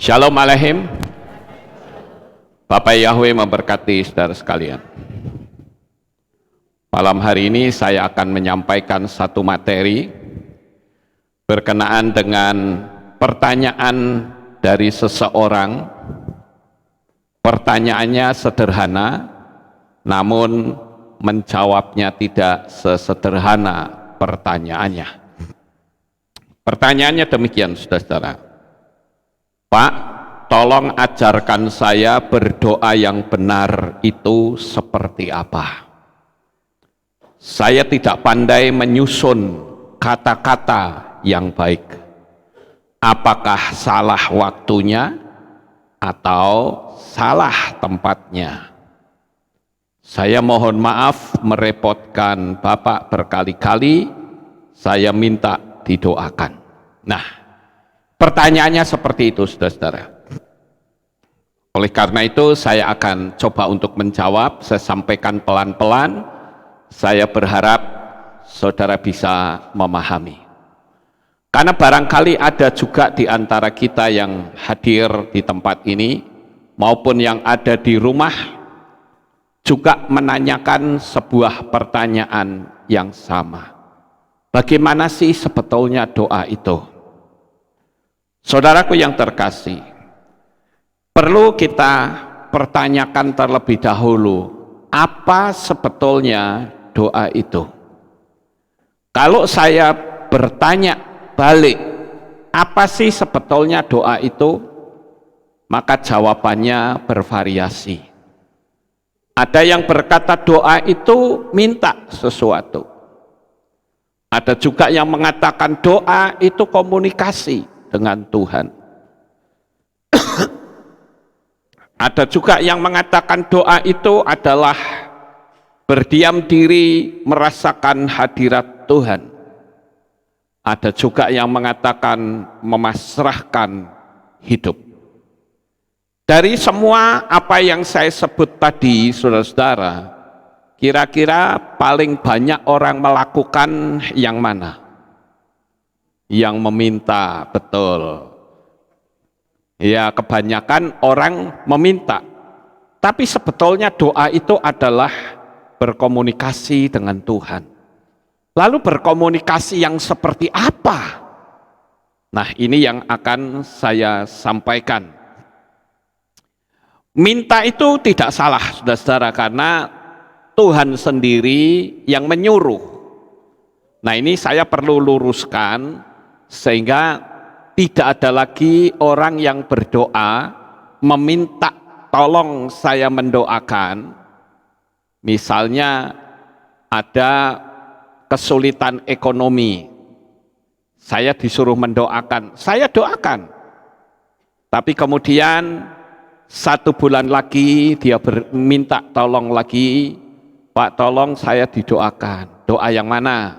Shalom Aleihim. Bapak Yahweh memberkati saudara sekalian. Malam hari ini saya akan menyampaikan satu materi berkenaan dengan pertanyaan dari seseorang. Pertanyaannya sederhana, namun menjawabnya tidak sesederhana pertanyaannya. Pertanyaannya demikian, saudara-saudara. Pak, tolong ajarkan saya berdoa yang benar itu seperti apa. Saya tidak pandai menyusun kata-kata yang baik. Apakah salah waktunya atau salah tempatnya? Saya mohon maaf merepotkan Bapak berkali-kali, saya minta didoakan. Nah, pertanyaannya seperti itu, saudara-saudara. Oleh karena itu, saya akan coba untuk menjawab. Saya sampaikan pelan-pelan. Saya berharap saudara bisa memahami. Karena barangkali ada juga di antara kita yang hadir di tempat ini, maupun yang ada di rumah, juga menanyakan sebuah pertanyaan yang sama. Bagaimana sih sebetulnya doa itu? Saudaraku yang terkasih, perlu kita pertanyakan terlebih dahulu, apa sebetulnya doa itu? Kalau saya bertanya balik, apa sih sebetulnya doa itu? Maka jawabannya bervariasi. Ada yang berkata doa itu minta sesuatu. Ada juga yang mengatakan doa itu komunikasi dengan Tuhan. Ada juga yang mengatakan doa itu adalah berdiam diri merasakan hadirat Tuhan. Ada juga yang mengatakan memasrahkan hidup. Dari semua apa yang saya sebut tadi, saudara-saudara, kira-kira paling banyak orang melakukan yang mana? Yang meminta, betul. Ya, kebanyakan orang meminta. Tapi sebetulnya doa itu adalah berkomunikasi dengan Tuhan. Lalu berkomunikasi yang seperti apa? Nah, ini yang akan saya sampaikan. Minta itu tidak salah, saudara-saudara, karena Tuhan sendiri yang menyuruh. Nah, ini saya perlu luruskan sehingga tidak ada lagi orang yang berdoa meminta tolong saya mendoakan. Misalnya ada kesulitan ekonomi, saya disuruh mendoakan, saya doakan. Tapi kemudian 1 bulan lagi dia minta tolong lagi, Pak tolong saya didoakan. Doa yang mana?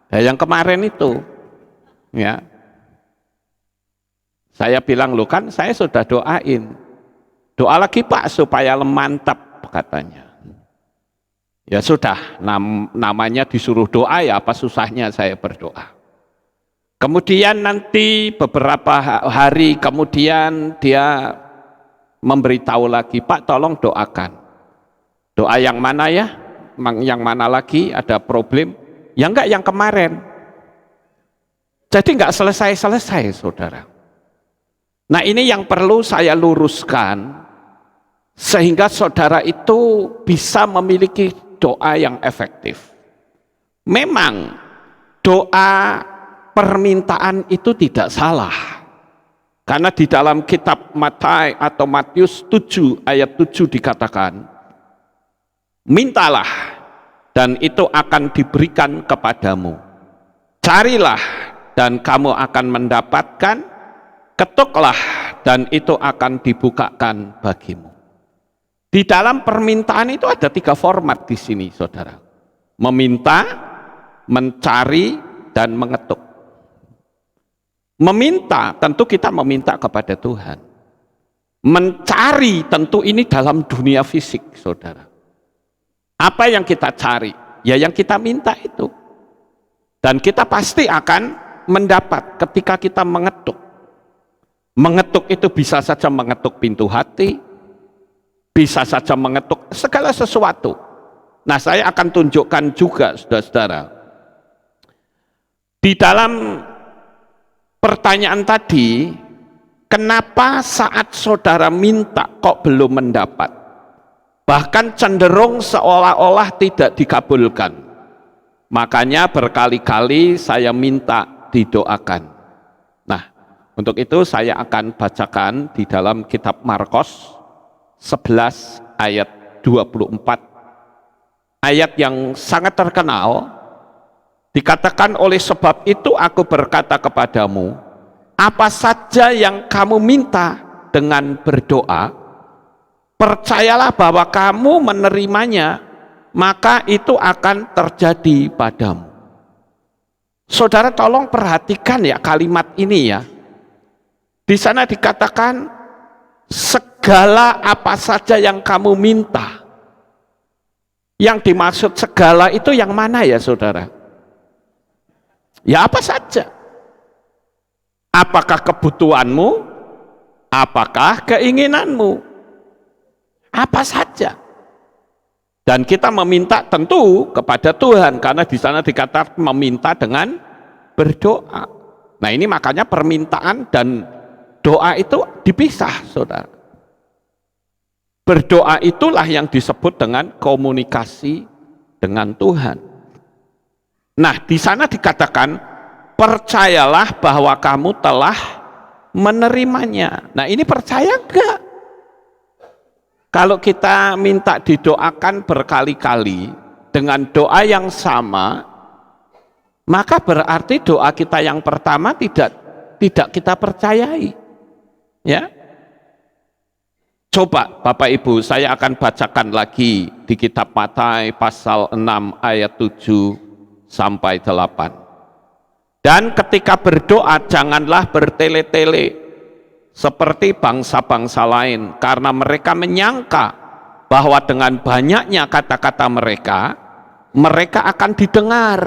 Nah, yang kemarin itu, ya. Saya bilang, loh kan saya sudah doain. Doa lagi Pak supaya mantap katanya. Ya sudah, namanya disuruh doa, ya apa susahnya saya berdoa. Kemudian nanti beberapa hari kemudian dia memberitahu lagi, Pak tolong doakan. Doa yang mana ya? Yang mana lagi? Ada problem? Ya enggak yang kemarin. Jadi enggak selesai-selesai, saudara. Nah, ini yang perlu saya luruskan sehingga saudara itu bisa memiliki doa yang efektif. Memang doa permintaan itu tidak salah. Karena di dalam kitab Matius atau Matius 7 ayat 7 dikatakan, mintalah dan itu akan diberikan kepadamu. Carilah dan kamu akan mendapatkan, ketuklah dan itu akan dibukakan bagimu. Di dalam permintaan itu ada 3 format di sini, saudara. Meminta, mencari, dan mengetuk. Meminta, tentu kita meminta kepada Tuhan. Mencari, tentu ini dalam dunia fisik, saudara. Apa yang kita cari? Ya yang kita minta itu. Dan kita pasti akan mendapat ketika kita mengetuk. Mengetuk itu bisa saja mengetuk pintu hati, bisa saja mengetuk segala sesuatu. Nah, saya akan tunjukkan juga, saudara-saudara, di dalam pertanyaan tadi, kenapa saat saudara minta kok belum mendapat? Bahkan cenderung seolah-olah tidak dikabulkan. Makanya berkali-kali saya minta didoakan. Nah, untuk itu saya akan bacakan di dalam kitab Markus 11 ayat 24. Ayat yang sangat terkenal, dikatakan oleh sebab itu aku berkata kepadamu, apa saja yang kamu minta dengan berdoa, percayalah bahwa kamu menerimanya, maka itu akan terjadi padamu. Saudara tolong perhatikan ya kalimat ini ya. Di sana dikatakan segala apa saja yang kamu minta. Yang dimaksud segala itu yang mana ya saudara? Ya apa saja. Apakah kebutuhanmu? Apakah keinginanmu? Apa saja. Dan kita meminta tentu kepada Tuhan, karena di sana dikatakan meminta dengan berdoa. Nah ini makanya permintaan dan doa itu dipisah, saudara. Berdoa itulah yang disebut dengan komunikasi dengan Tuhan. Nah di sana dikatakan percayalah bahwa kamu telah menerimanya. Nah ini percaya enggak? Kalau kita minta didoakan berkali-kali dengan doa yang sama, maka berarti doa kita yang pertama tidak kita percayai. Ya. Coba Bapak Ibu, saya akan bacakan lagi di kitab Matius pasal 6 ayat 7 sampai 8. Dan ketika berdoa janganlah bertele-tele seperti bangsa-bangsa lain, karena mereka menyangka bahwa dengan banyaknya kata-kata mereka akan didengar.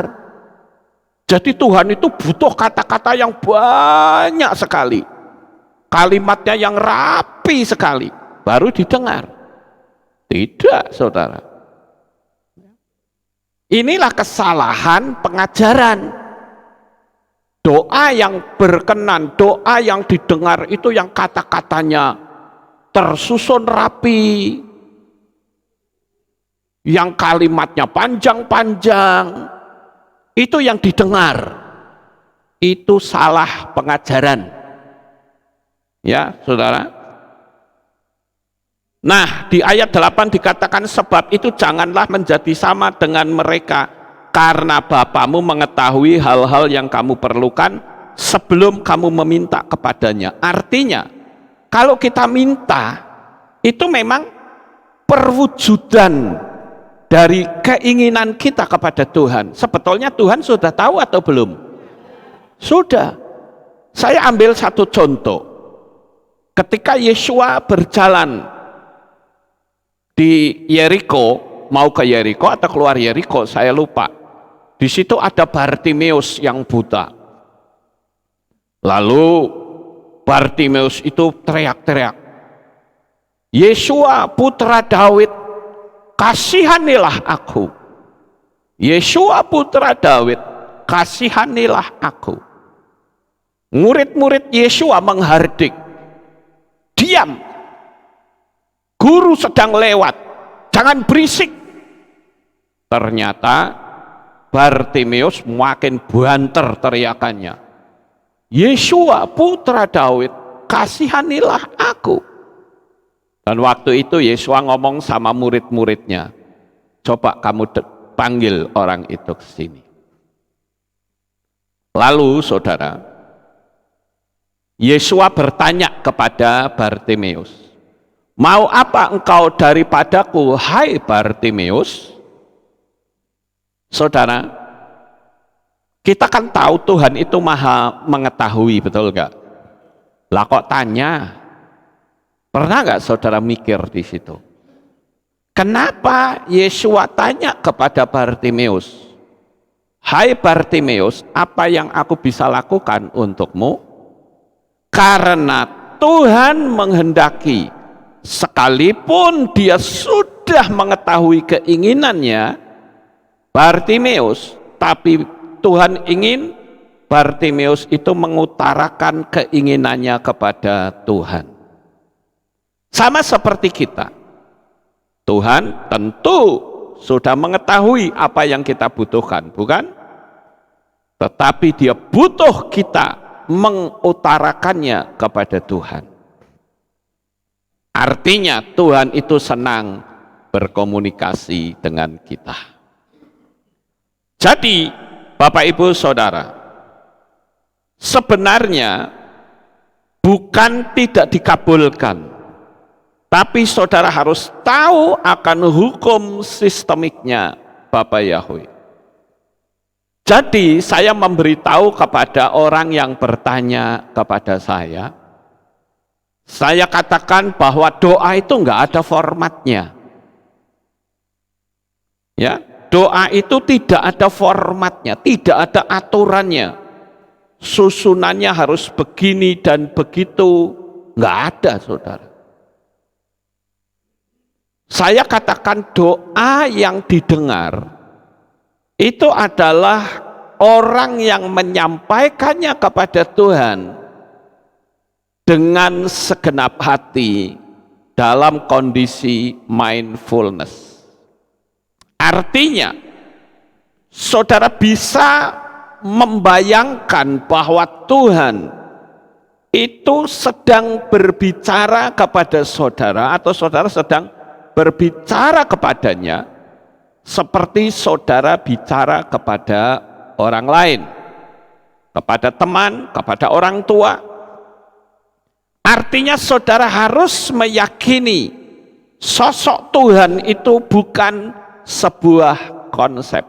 Jadi Tuhan itu butuh kata-kata yang banyak sekali, kalimatnya yang rapi sekali, baru didengar. Tidak, saudara. Inilah kesalahan pengajaran. Doa yang berkenan, doa yang didengar itu yang kata-katanya tersusun rapi, yang kalimatnya panjang-panjang, itu yang didengar. Itu salah pengajaran. Ya, saudara. Nah, di ayat 8 dikatakan sebab itu janganlah menjadi sama dengan mereka, karena Bapamu mengetahui hal-hal yang kamu perlukan sebelum kamu meminta kepadanya. Artinya, kalau kita minta, itu memang perwujudan dari keinginan kita kepada Tuhan. Sebetulnya Tuhan sudah tahu atau belum? Sudah. Saya ambil satu contoh. Ketika Yesua berjalan di Yeriko, mau ke Yeriko atau keluar Yeriko, saya lupa. Di situ ada Bartimeus yang buta. Lalu Bartimeus itu teriak-teriak, Yesua putra Daud, kasihanilah aku. Yesua putra Daud, kasihanilah aku. Murid-murid Yesua menghardik, diam, guru sedang lewat, jangan berisik. Ternyata Bartimeus makin banter teriakannya, Yesua putra Daud, kasihanilah aku. Dan waktu itu Yesua ngomong sama murid-muridnya, coba kamu panggil orang itu ke sini. Lalu saudara, Yesua bertanya kepada Bartimeus, mau apa engkau daripadaku, hai Bartimeus? Saudara, kita kan tahu Tuhan itu maha mengetahui, betul nggak? Lah kok tanya? Pernah nggak saudara mikir di situ? Kenapa Yesua tanya kepada Bartimeus, hai Bartimeus, apa yang aku bisa lakukan untukmu? Karena Tuhan menghendaki, sekalipun dia sudah mengetahui keinginannya Bartimeus, tapi Tuhan ingin Bartimeus itu mengutarakan keinginannya kepada Tuhan. Sama seperti kita. Tuhan tentu sudah mengetahui apa yang kita butuhkan, bukan? Tetapi dia butuh kita mengutarakannya kepada Tuhan. Artinya Tuhan itu senang berkomunikasi dengan kita. Jadi Bapak Ibu Saudara, sebenarnya bukan tidak dikabulkan, tapi saudara harus tahu akan hukum sistemiknya Bapa Yahweh. Jadi saya memberitahu kepada orang yang bertanya kepada saya katakan bahwa doa itu enggak ada formatnya. Ya, doa itu tidak ada formatnya, tidak ada aturannya. Susunannya harus begini dan begitu, enggak ada, saudara. Saya katakan doa yang didengar itu adalah orang yang menyampaikannya kepada Tuhan dengan segenap hati dalam kondisi mindfulness. Artinya, saudara bisa membayangkan bahwa Tuhan itu sedang berbicara kepada saudara atau saudara sedang berbicara kepadanya seperti saudara bicara kepada orang lain, kepada teman, kepada orang tua. Artinya saudara harus meyakini sosok Tuhan itu bukan sebuah konsep,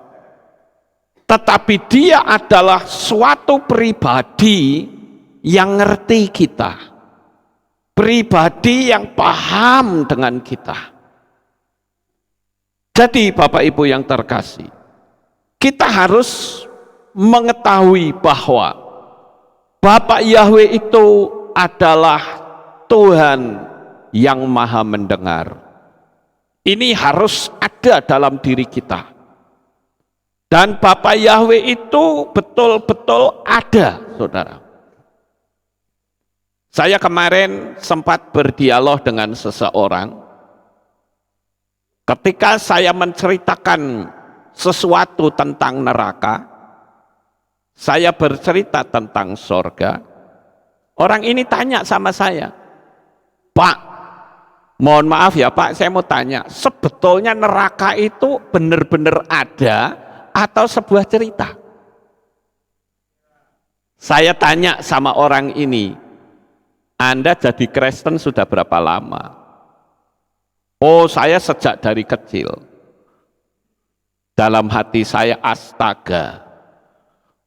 tetapi dia adalah suatu pribadi yang ngerti kita, pribadi yang paham dengan kita. Jadi Bapak Ibu yang terkasih, kita harus mengetahui bahwa Bapak Yahweh itu adalah Tuhan yang maha mendengar. Ini harus ada dalam diri kita. Dan Bapak Yahweh itu betul-betul ada, saudara. Saya kemarin sempat berdialog dengan seseorang. Ketika saya menceritakan sesuatu tentang neraka, saya bercerita tentang sorga, orang ini tanya sama saya, Pak, mohon maaf ya Pak, saya mau tanya, sebetulnya neraka itu benar-benar ada atau sebuah cerita? Saya tanya sama orang ini, Anda jadi Kristen sudah berapa lama? Oh, saya sejak dari kecil. Dalam hati saya, astaga,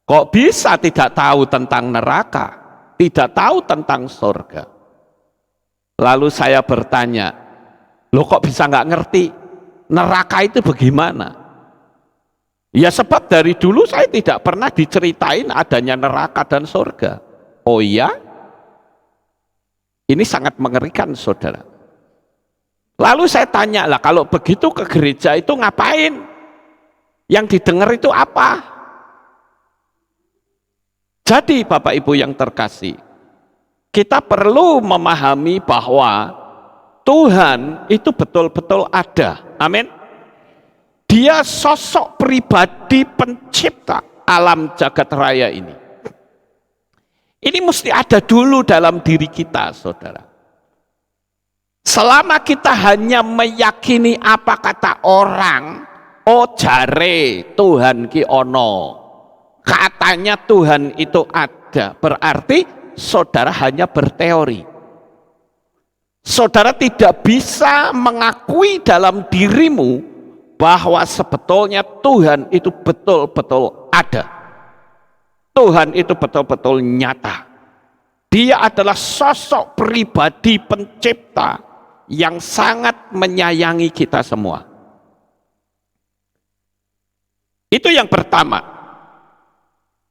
kok bisa tidak tahu tentang neraka, tidak tahu tentang surga? Lalu saya bertanya, loh kok bisa nggak ngerti neraka itu bagaimana? Ya sebab dari dulu saya tidak pernah diceritain adanya neraka dan surga. Oh iya? Ini sangat mengerikan, saudara. Lalu saya tanya, lah kalau begitu ke gereja itu ngapain? Yang didengar itu apa? Jadi Bapak Ibu yang terkasih, kita perlu memahami bahwa Tuhan itu betul-betul ada. Amin. Dia sosok pribadi pencipta alam jagat raya ini. Ini mesti ada dulu dalam diri kita, saudara. Selama kita hanya meyakini apa kata orang, oh jare Tuhan ki ono, katanya Tuhan itu ada, berarti saudara hanya berteori. Saudara tidak bisa mengakui dalam dirimu bahwa sebetulnya Tuhan itu betul-betul ada. Tuhan itu betul-betul nyata. Dia adalah sosok pribadi pencipta yang sangat menyayangi kita semua. Itu yang pertama.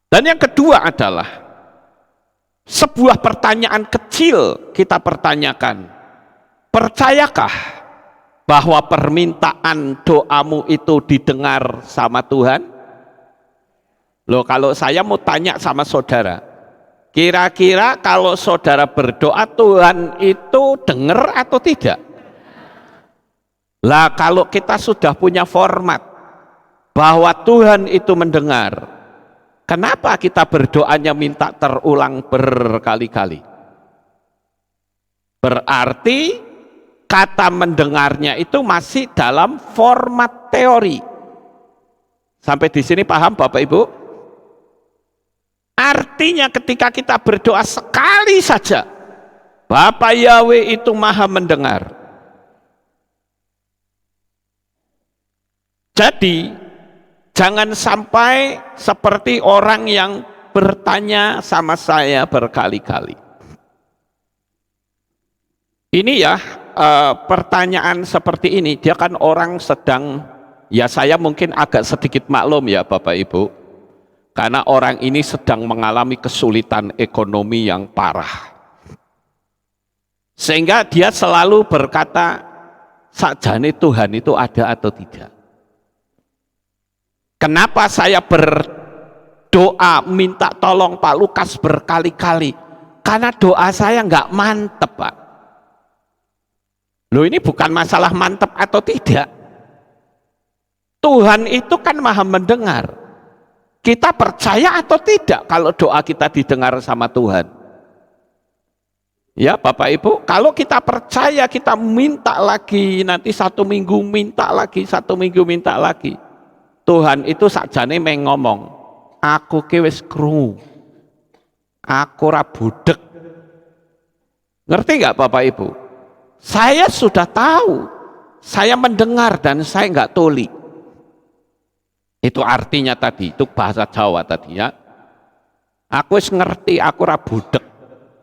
Dan yang kedua adalah sebuah pertanyaan kecil kecil kita pertanyakan, percayakah bahwa permintaan doamu itu didengar sama Tuhan? Loh, kalau saya mau tanya sama saudara, kira-kira kalau saudara berdoa Tuhan itu dengar atau tidak? Lah, kalau kita sudah punya format bahwa Tuhan itu mendengar, kenapa kita berdoanya minta terulang berkali-kali? Berarti kata mendengarnya itu masih dalam format teori. Sampai di sini paham Bapak Ibu? Artinya ketika kita berdoa sekali saja, Bapak Yahweh itu maha mendengar. Jadi jangan sampai seperti orang yang bertanya sama saya berkali-kali. Ini ya pertanyaan seperti ini, dia kan orang sedang, ya saya mungkin agak sedikit maklum ya Bapak Ibu, karena orang ini sedang mengalami kesulitan ekonomi yang parah. Sehingga dia selalu berkata, sakjane Tuhan itu ada atau tidak. Kenapa saya berdoa minta tolong Pak Lukas berkali-kali? Karena doa saya nggak mantep Pak. Loh, ini bukan masalah mantep atau tidak. Tuhan itu kan maha mendengar. Kita percaya atau tidak kalau doa kita didengar sama Tuhan? Ya Bapak Ibu, kalau kita percaya, kita minta lagi, nanti 1 minggu minta lagi, 1 minggu minta lagi. Tuhan itu sakjane meng ngomong, aku ki wis krungu, aku ora budek. Ngerti nggak Bapak Ibu? Saya sudah tahu, saya mendengar dan saya nggak tuli. Itu artinya tadi, itu bahasa Jawa tadi ya. Aku wis ngerti, aku ora budek.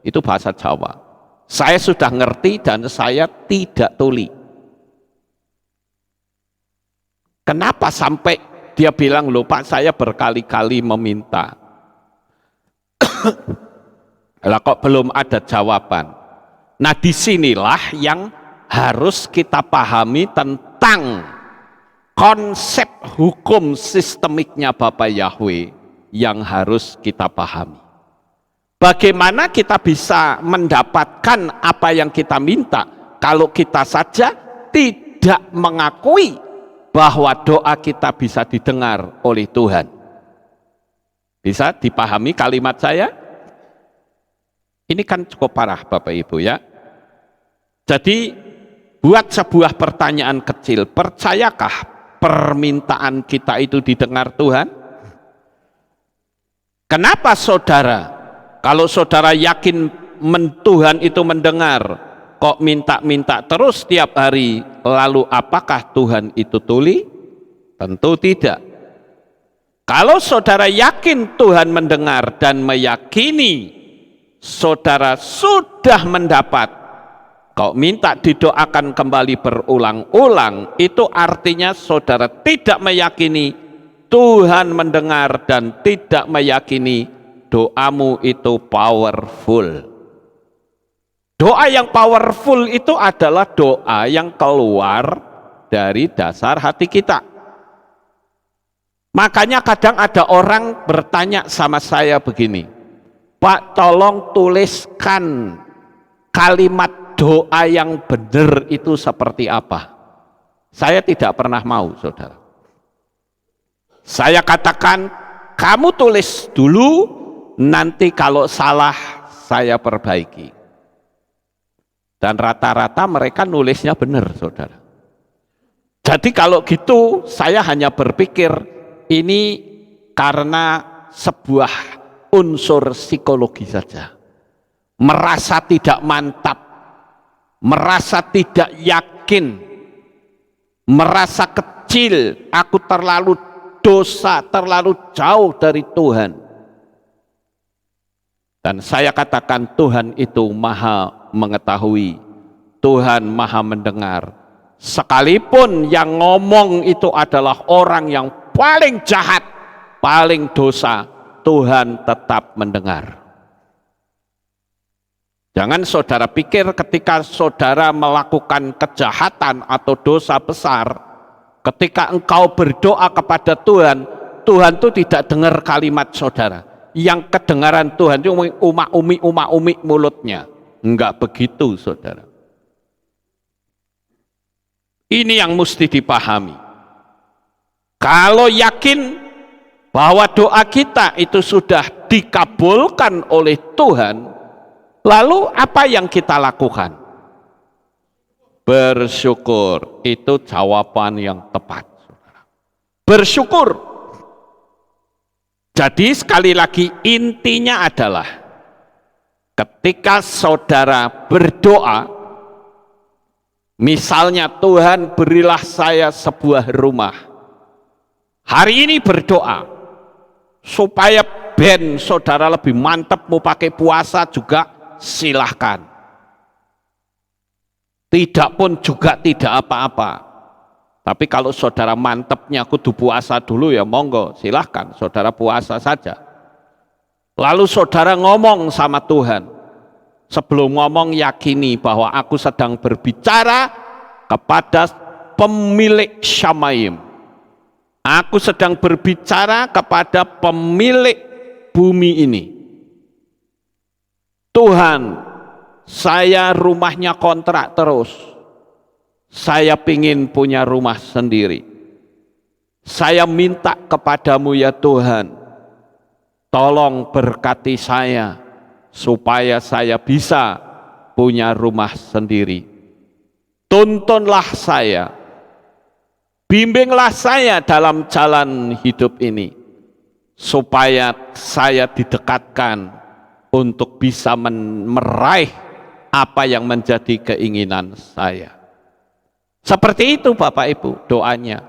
Itu bahasa Jawa. Saya sudah ngerti dan saya tidak tuli. Kenapa sampai dia bilang, loh Pak, saya berkali-kali meminta. Lah kok belum ada jawaban? Nah, disinilah yang harus kita pahami tentang konsep hukum sistemiknya Bapak Yahweh yang harus kita pahami. Bagaimana kita bisa mendapatkan apa yang kita minta kalau kita saja tidak mengakui bahwa doa kita bisa didengar oleh Tuhan? Bisa dipahami kalimat saya? Ini kan cukup parah Bapak Ibu ya. Jadi buat sebuah pertanyaan kecil, percayakah permintaan kita itu didengar Tuhan? Kenapa saudara, kalau saudara yakin Tuhan itu mendengar, kok minta-minta terus tiap hari, lalu apakah Tuhan itu tuli? Tentu tidak. Kalau saudara yakin Tuhan mendengar dan meyakini saudara sudah mendapat, kok minta didoakan kembali berulang-ulang, itu artinya saudara tidak meyakini Tuhan mendengar dan tidak meyakini doamu itu powerful. Doa yang powerful itu adalah doa yang keluar dari dasar hati kita. Makanya kadang ada orang bertanya sama saya begini, Pak, tolong tuliskan kalimat doa yang benar itu seperti apa. Saya tidak pernah mau, saudara. Saya katakan, kamu tulis dulu, nanti kalau salah saya perbaiki. Dan rata-rata mereka nulisnya benar, saudara. Jadi kalau gitu, saya hanya berpikir ini karena sebuah unsur psikologi saja. Merasa tidak mantap, merasa tidak yakin, merasa kecil, aku terlalu dosa, terlalu jauh dari Tuhan. Dan saya katakan Tuhan itu maha mengetahui, Tuhan maha mendengar. Sekalipun yang ngomong itu adalah orang yang paling jahat, paling dosa, Tuhan tetap mendengar. Jangan saudara pikir ketika saudara melakukan kejahatan atau dosa besar, ketika engkau berdoa kepada Tuhan, Tuhan itu tidak dengar kalimat saudara. Yang kedengaran Tuhan itu umak-umi mulutnya. Enggak begitu saudara. Ini yang mesti dipahami. Kalau yakin bahwa doa kita itu sudah dikabulkan oleh Tuhan, lalu apa yang kita lakukan? Bersyukur, itu jawaban yang tepat. Bersyukur. Jadi sekali lagi intinya adalah ketika saudara berdoa, misalnya Tuhan berilah saya sebuah rumah. Hari ini berdoa supaya ben saudara lebih mantap mau pakai puasa juga silahkan. Tidak pun juga tidak apa-apa. Tapi kalau saudara mantapnya kudu puasa dulu ya monggo, silahkan saudara puasa saja. Lalu saudara ngomong sama Tuhan. Sebelum ngomong yakini bahwa aku sedang berbicara kepada pemilik Syamaim. Aku sedang berbicara kepada pemilik bumi ini. Tuhan, saya rumahnya kontrak terus. Saya pingin punya rumah sendiri. Saya minta kepadamu ya Tuhan, tolong berkati saya supaya saya bisa punya rumah sendiri. Tuntunlah saya, bimbinglah saya dalam jalan hidup ini, supaya saya didekatkan untuk bisa meraih apa yang menjadi keinginan saya. Seperti itu Bapak Ibu doanya.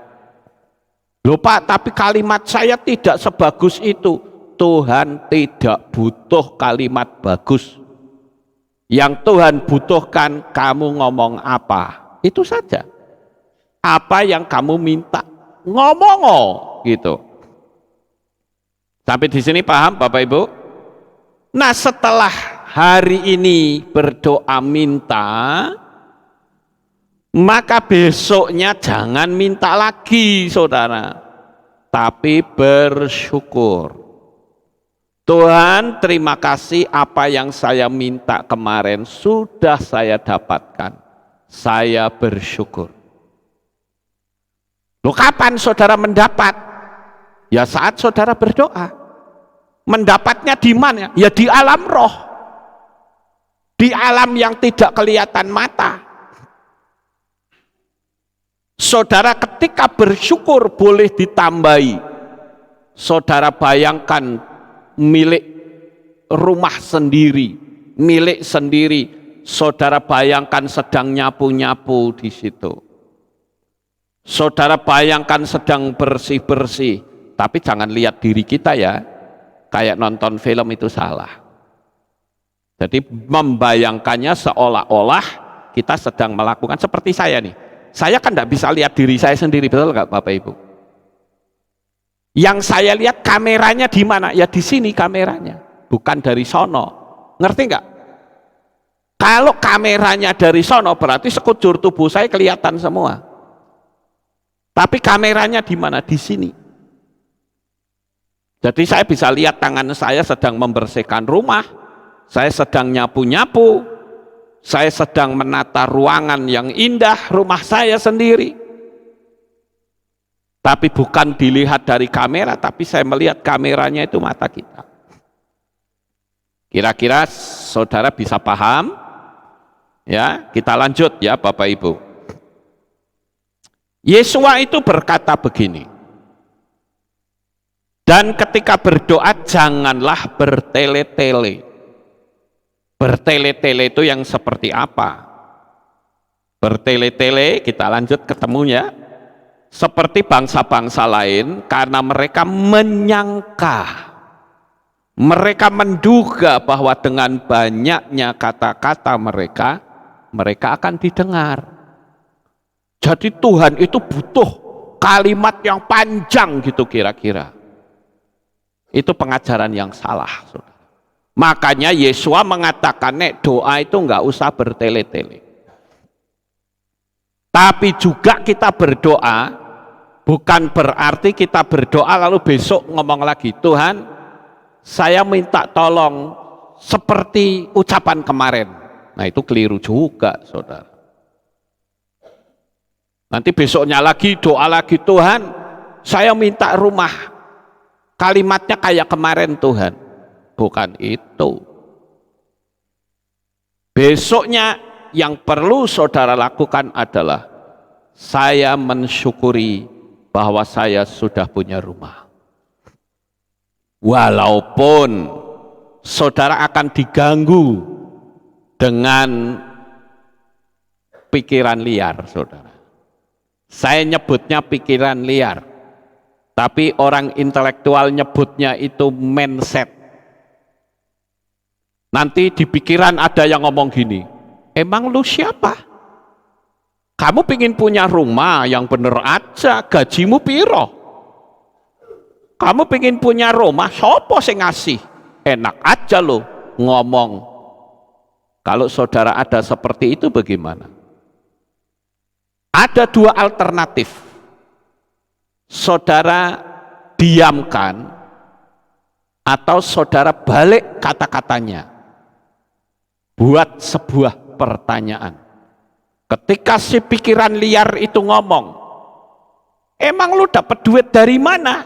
Loh Pak, tapi kalimat saya tidak sebagus itu. Tuhan tidak butuh kalimat bagus. Yang Tuhan butuhkan kamu ngomong apa, itu saja. Apa yang kamu minta, ngomong gitu. Sampai di sini paham Bapak Ibu? Nah setelah hari ini berdoa minta, maka besoknya jangan minta lagi saudara, tapi bersyukur. Tuhan terima kasih apa yang saya minta kemarin sudah saya dapatkan, saya bersyukur. Loh kapan saudara mendapat? Ya saat saudara berdoa. Mendapatnya di mana? Ya di alam roh. Di alam yang tidak kelihatan mata. Saudara ketika bersyukur boleh ditambahi. Saudara bayangkan milik rumah sendiri, milik sendiri. Saudara bayangkan sedang nyapu-nyapu di situ. Saudara bayangkan sedang bersih-bersih. Tapi jangan lihat diri kita ya. Kayak nonton film itu salah. Jadi membayangkannya seolah-olah kita sedang melakukan seperti saya nih. Saya kan tidak bisa lihat diri saya sendiri, betul nggak Bapak Ibu? Yang saya lihat kameranya di mana? Ya di sini kameranya, bukan dari sono. Ngerti nggak? Kalau kameranya dari sono berarti sekujur tubuh saya kelihatan semua. Tapi kameranya di mana? Di sini. Jadi saya bisa lihat tangan saya sedang membersihkan rumah, saya sedang nyapu-nyapu, saya sedang menata ruangan yang indah rumah saya sendiri. Tapi bukan dilihat dari kamera, tapi saya melihat kameranya itu mata kita. Kira-kira saudara bisa paham? Ya, kita lanjut ya Bapak Ibu. Yesua itu berkata begini. Dan ketika berdoa janganlah bertele-tele. Bertele-tele itu yang seperti apa? Bertele-tele, kita lanjut ketemunya. Seperti bangsa-bangsa lain, karena mereka menyangka, mereka menduga bahwa dengan banyaknya kata-kata mereka, mereka akan didengar. Jadi Tuhan itu butuh kalimat yang panjang gitu kira-kira. Itu pengajaran yang salah, saudara. Makanya Yesua mengatakan nek doa itu enggak usah bertele-tele. Tapi juga kita berdoa bukan berarti kita berdoa lalu besok ngomong lagi, Tuhan saya minta tolong seperti ucapan kemarin. Nah itu keliru juga saudara. Nanti besoknya lagi doa lagi, Tuhan saya minta rumah, kalimatnya kayak kemarin Tuhan. Bukan itu. Besoknya yang perlu saudara lakukan adalah saya mensyukuri bahwa saya sudah punya rumah. Walaupun saudara akan diganggu dengan pikiran liar, saudara. Saya nyebutnya pikiran liar, tapi orang intelektual nyebutnya itu mindset. Nanti di pikiran ada yang ngomong gini, emang lu siapa? Kamu pingin punya rumah yang bener aja, gajimu piro? Kamu pingin punya rumah, sopo sing ngasih? Enak aja lo ngomong. Kalau saudara ada seperti itu bagaimana? Ada dua alternatif. Saudara diamkan atau saudara balik kata-katanya. Buat sebuah pertanyaan. Ketika si pikiran liar itu ngomong, emang lu dapat duit dari mana?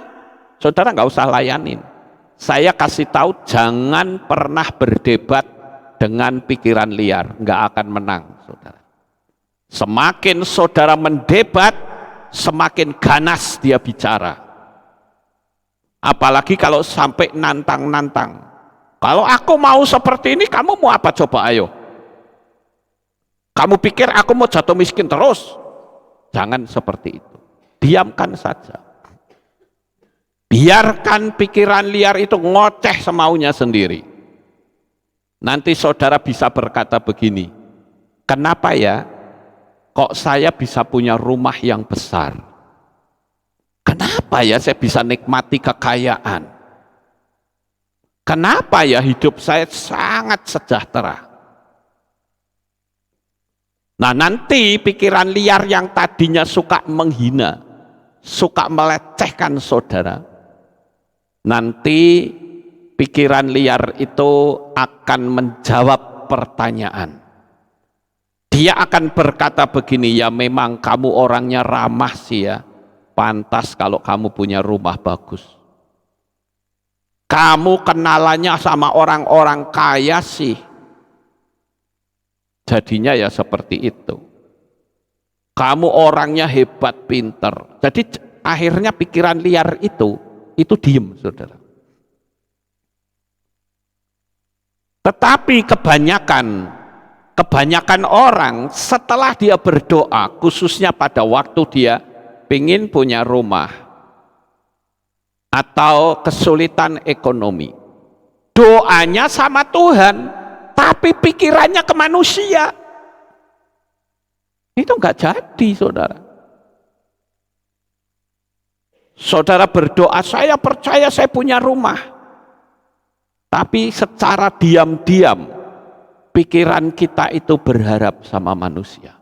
Saudara nggak usah layanin. Saya kasih tahu, jangan pernah berdebat dengan pikiran liar, nggak akan menang, saudara. Semakin saudara mendebat, semakin ganas dia bicara. Apalagi kalau sampai nantang-nantang. Kalau aku mau seperti ini, kamu mau apa coba, ayo? Kamu pikir aku mau jatuh miskin terus? Jangan seperti itu. Diamkan saja. Biarkan pikiran liar itu ngoceh semaunya sendiri. Nanti saudara bisa berkata begini, kenapa ya kok saya bisa punya rumah yang besar? Kenapa ya saya bisa nikmati kekayaan? Kenapa ya hidup saya sangat sejahtera? Nah nanti pikiran liar yang tadinya suka menghina, suka melecehkan saudara, nanti pikiran liar itu akan menjawab pertanyaan. Dia akan berkata begini, ya memang kamu orangnya ramah sih ya, pantas kalau kamu punya rumah bagus. Kamu kenalannya sama orang-orang kaya sih. Jadinya ya seperti itu. Kamu orangnya hebat, pinter. Jadi akhirnya pikiran liar itu diem, saudara. Tetapi kebanyakan orang setelah dia berdoa, khususnya pada waktu dia ingin punya rumah, atau kesulitan ekonomi, doanya sama Tuhan tapi pikirannya ke manusia, itu enggak jadi, saudara. Saudara berdoa, saya percaya saya punya rumah, tapi secara diam-diam pikiran kita itu berharap sama manusia.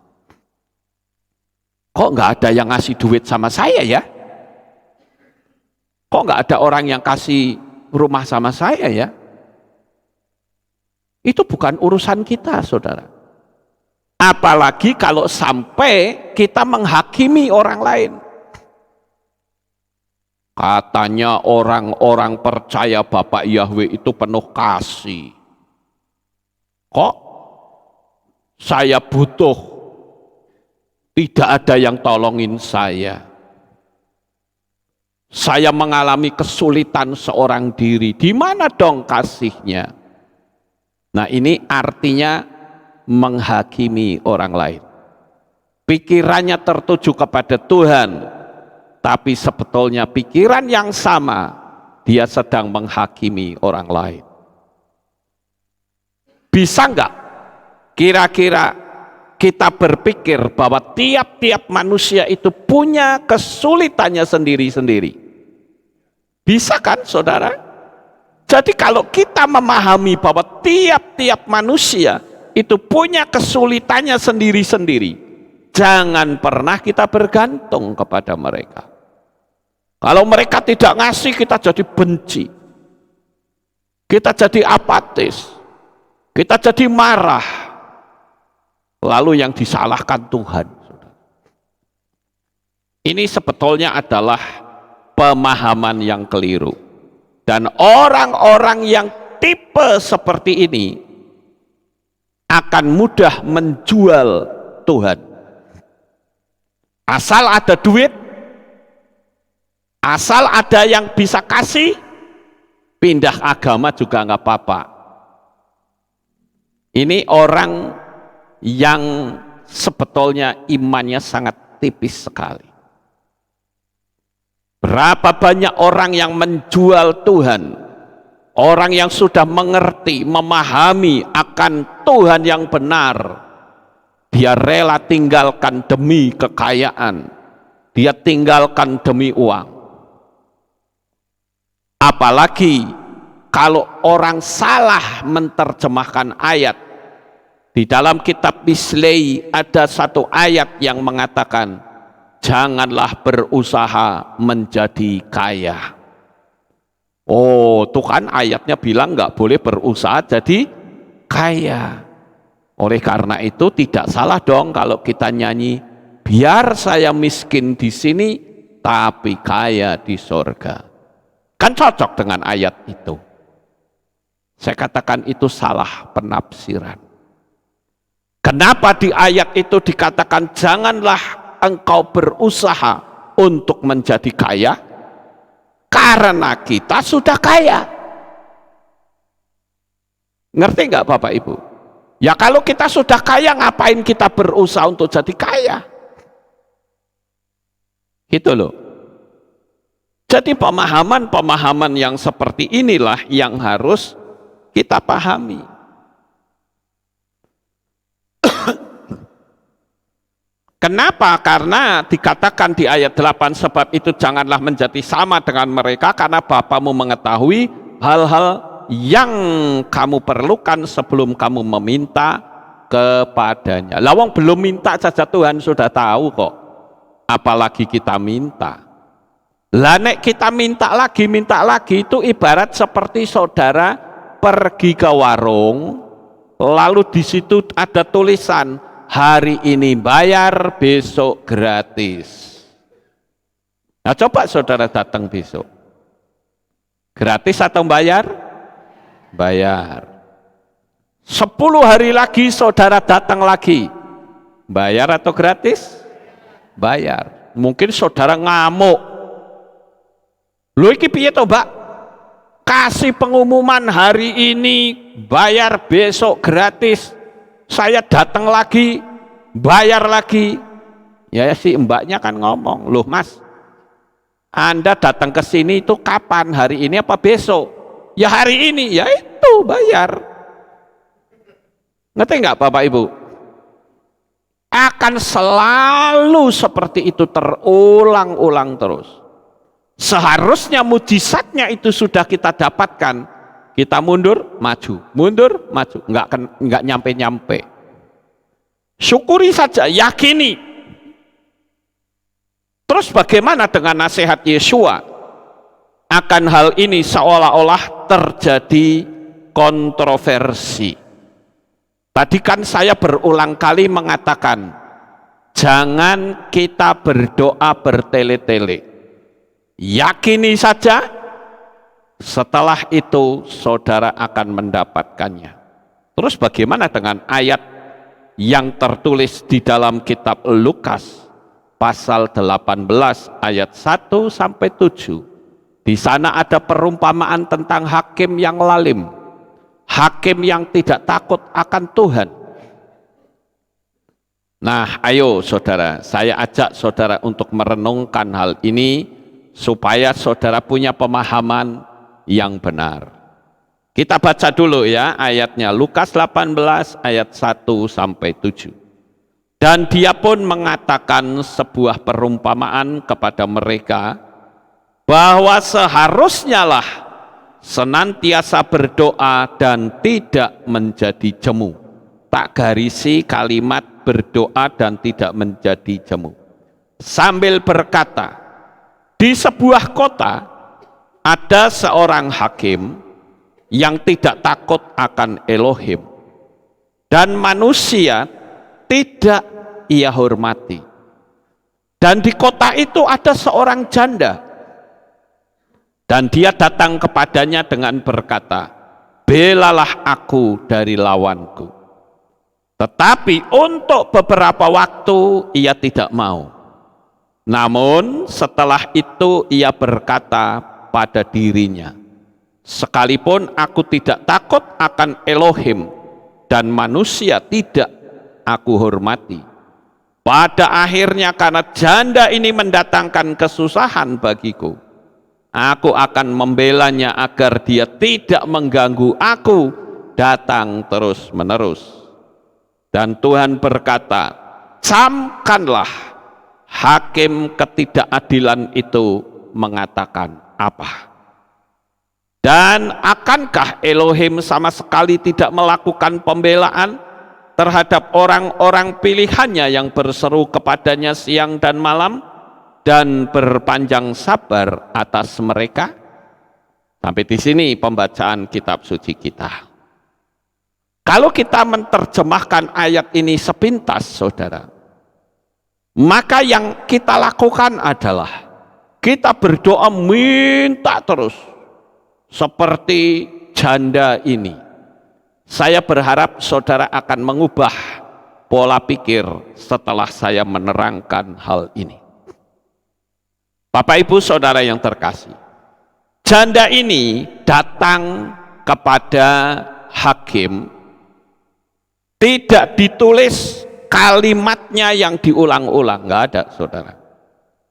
Kok enggak ada yang ngasih duit sama saya ya? Kok nggak ada orang yang kasih rumah sama saya ya? Itu bukan urusan kita, saudara. Apalagi kalau sampai kita menghakimi orang lain. Katanya orang-orang percaya Bapak Yahweh itu penuh kasih. Kok saya butuh, tidak ada yang tolongin saya. Saya mengalami kesulitan seorang diri. Di mana dong kasihnya? Nah, ini artinya menghakimi orang lain. Pikirannya tertuju kepada Tuhan, tapi sebetulnya pikiran yang sama, dia sedang menghakimi orang lain. Bisa enggak kira-kira kita berpikir bahwa tiap-tiap manusia itu punya kesulitannya sendiri-sendiri? Bisa kan, saudara? Jadi kalau kita memahami bahwa tiap-tiap manusia itu punya kesulitannya sendiri-sendiri, jangan pernah kita bergantung kepada mereka. Kalau mereka tidak ngasih, kita jadi benci, kita jadi apatis, kita jadi marah, lalu yang disalahkan Tuhan. Ini sebetulnya adalah pemahaman yang keliru. Dan orang-orang yang tipe seperti ini akan mudah menjual Tuhan. Asal ada duit, asal ada yang bisa kasih, pindah agama juga nggak apa-apa. Ini orang yang sebetulnya imannya sangat tipis sekali. Berapa banyak orang yang menjual Tuhan, orang yang sudah mengerti, memahami akan Tuhan yang benar, dia rela tinggalkan demi kekayaan, dia tinggalkan demi uang. Apalagi kalau orang salah menerjemahkan ayat. Di dalam kitab Mislei ada satu ayat yang mengatakan, janganlah berusaha menjadi kaya. Oh, tuh kan ayatnya bilang nggak boleh berusaha jadi kaya. Oleh karena itu tidak salah dong kalau kita nyanyi, biar saya miskin di sini tapi kaya di sorga. Kan cocok dengan ayat itu. Saya katakan itu salah penafsiran. Kenapa di ayat itu dikatakan janganlah engkau berusaha untuk menjadi kaya? Karena kita sudah kaya. Ngerti nggak Bapak Ibu? Ya kalau kita sudah kaya, ngapain kita berusaha untuk jadi kaya? Gitu loh. Jadi pemahaman-pemahaman yang seperti inilah yang harus kita pahami. Kenapa? Karena dikatakan di ayat 8, sebab itu janganlah menjadi sama dengan mereka, karena Bapamu mengetahui hal-hal yang kamu perlukan sebelum kamu meminta kepadanya. Lawang belum minta saja Tuhan sudah tahu kok, apalagi kita minta. Lah nek kita minta lagi itu ibarat seperti saudara pergi ke warung, lalu di situ ada tulisan, hari ini bayar, besok gratis. Nah coba saudara datang besok, gratis atau bayar? Bayar. 10 hari lagi saudara datang lagi, bayar atau gratis? Bayar. Mungkin saudara ngamuk, lu iki piye to Mbak? Kasih pengumuman hari ini bayar, besok gratis, saya datang lagi, bayar lagi. Ya si mbaknya kan ngomong, loh Mas, Anda datang ke sini itu kapan? Hari ini apa besok? Ya hari ini, ya itu bayar. Ngerti nggak Bapak Ibu? Akan selalu seperti itu, terulang-ulang terus. Seharusnya mujizatnya itu sudah kita dapatkan. Kita mundur, maju, nggak nyampe-nyampe. Syukuri saja, yakini. Terus bagaimana dengan nasihat Yesua? Akan hal ini seolah-olah terjadi kontroversi. Tadi kan saya berulang kali mengatakan, jangan kita berdoa bertele-tele. Yakini saja, setelah itu saudara akan mendapatkannya. Terus bagaimana dengan ayat yang tertulis di dalam kitab Lukas pasal 18 ayat 1 sampai 7? Di sana ada perumpamaan tentang hakim yang lalim, hakim yang tidak takut akan Tuhan. Nah, ayo saudara, saya ajak saudara untuk merenungkan hal ini supaya saudara punya pemahaman yang benar. Kita baca dulu ya ayatnya, Lukas 18 ayat 1 sampai 7. Dan dia pun mengatakan sebuah perumpamaan kepada mereka bahwa seharusnya lah senantiasa berdoa dan tidak menjadi jemu. Tak garisi kalimat berdoa dan tidak menjadi jemu. Sambil berkata, di sebuah kota ada seorang hakim yang tidak takut akan Elohim dan manusia tidak ia hormati. Dan di kota itu ada seorang janda, dan dia datang kepadanya dengan berkata, belalah aku dari lawanku. Tetapi untuk beberapa waktu ia tidak mau. Namun setelah itu ia berkata pada dirinya, sekalipun aku tidak takut akan Elohim dan manusia tidak aku hormati, pada akhirnya karena janda ini mendatangkan kesusahan bagiku, aku akan membelanya agar dia tidak mengganggu aku datang terus menerus. Dan Tuhan berkata, camkanlah hakim ketidakadilan itu mengatakan apa. Dan akankah Elohim sama sekali tidak melakukan pembelaan terhadap orang-orang pilihannya yang berseru kepadanya siang dan malam dan berpanjang sabar atas mereka? Sampai di sini pembacaan kitab suci kita. Kalau kita menerjemahkan ayat ini sepintas, saudara, maka yang kita lakukan adalah kita berdoa minta terus seperti janda ini. Saya berharap saudara akan mengubah pola pikir setelah saya menerangkan hal ini. Bapak Ibu Saudara yang terkasih, janda ini datang kepada hakim, tidak ditulis kalimatnya yang diulang-ulang, nggak ada saudara.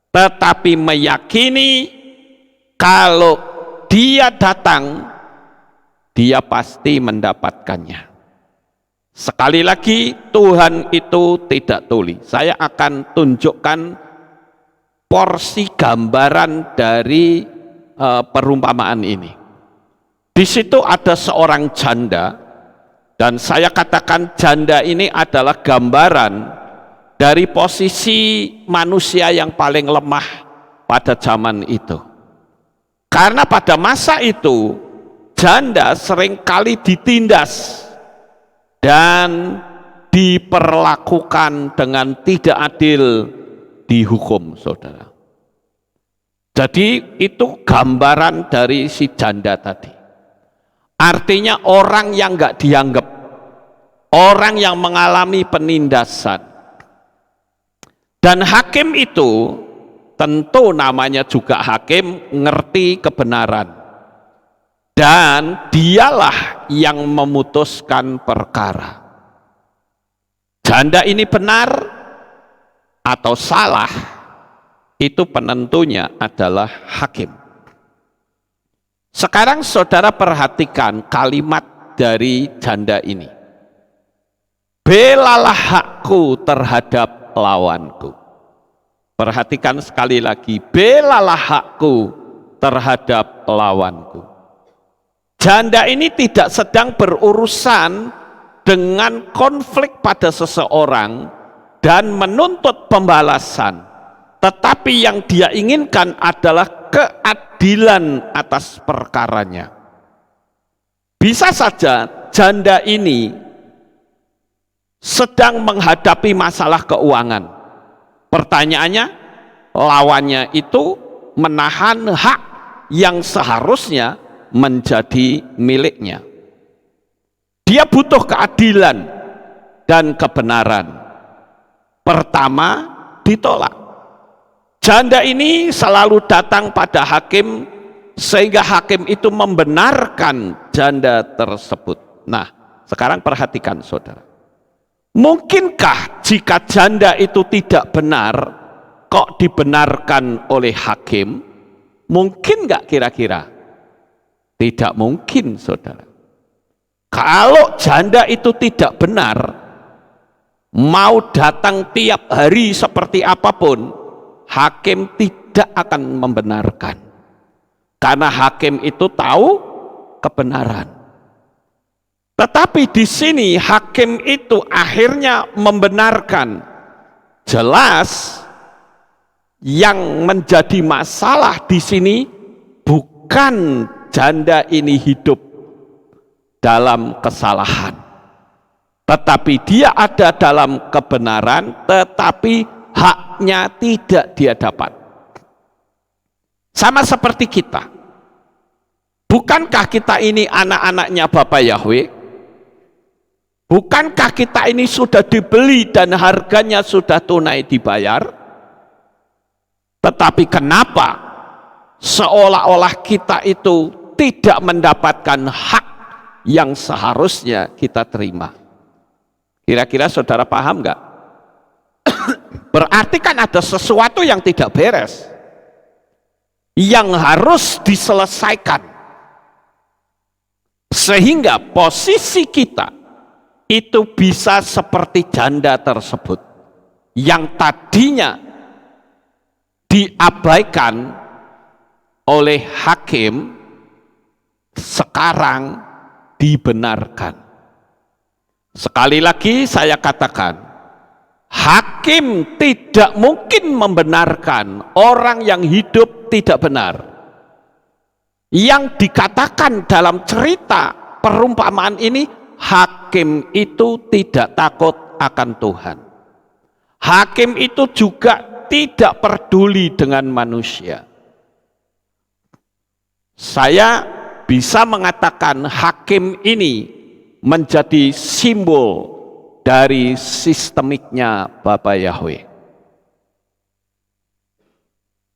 Tetapi meyakini kalau dia datang, dia pasti mendapatkannya. Sekali lagi, Tuhan itu tidak tuli. Saya akan tunjukkan porsi gambaran dari perumpamaan ini. Di situ ada seorang janda, dan saya katakan janda ini adalah gambaran dari posisi manusia yang paling lemah pada zaman itu. Karena pada masa itu janda seringkali ditindas dan diperlakukan dengan tidak adil di hukum, saudara. Jadi itu gambaran dari si janda tadi. Artinya orang yang nggak dianggap, orang yang mengalami penindasan. Dan hakim itu tentu namanya juga hakim, ngerti kebenaran. Dan dialah yang memutuskan perkara. Janda ini benar atau salah, itu penentunya adalah hakim. Sekarang saudara perhatikan kalimat dari janda ini. Belalah hakku terhadap lawanku. Perhatikan sekali lagi, belalah hakku terhadap lawanku. Janda ini tidak sedang berurusan dengan konflik pada seseorang dan menuntut pembalasan, tetapi yang dia inginkan adalah keadilan atas perkaranya. Bisa saja janda ini sedang menghadapi masalah keuangan. Pertanyaannya, lawannya itu menahan hak yang seharusnya menjadi miliknya. Dia butuh keadilan dan kebenaran. Pertama, ditolak. Janda ini selalu datang pada hakim sehingga hakim itu membenarkan janda tersebut. Nah, sekarang perhatikan saudara. Mungkinkah jika janda itu tidak benar kok dibenarkan oleh hakim? Mungkin nggak kira-kira? Tidak mungkin, saudara. Kalau janda itu tidak benar, mau datang tiap hari seperti apapun, hakim tidak akan membenarkan. Karena hakim itu tahu kebenaran. Tetapi di sini hakim itu akhirnya membenarkan. Jelas yang menjadi masalah di sini bukan janda ini hidup dalam kesalahan, tetapi dia ada dalam kebenaran, tetapi haknya tidak dia dapat. Sama seperti kita. Bukankah kita ini anak-anaknya Bapa Yahweh? Bukankah kita ini sudah dibeli dan harganya sudah tunai dibayar? Tetapi kenapa seolah-olah kita itu tidak mendapatkan hak yang seharusnya kita terima? Kira-kira saudara paham nggak? Berarti kan ada sesuatu yang tidak beres, yang harus diselesaikan, sehingga posisi kita itu bisa seperti janda tersebut yang tadinya diabaikan oleh hakim, sekarang dibenarkan. Sekali lagi saya katakan, hakim tidak mungkin membenarkan orang yang hidup tidak benar. Yang dikatakan dalam cerita perumpamaan ini, hakim itu tidak takut akan Tuhan. Hakim itu juga tidak peduli dengan manusia. Saya bisa mengatakan hakim ini menjadi simbol dari sistemiknya Bapa Yahweh.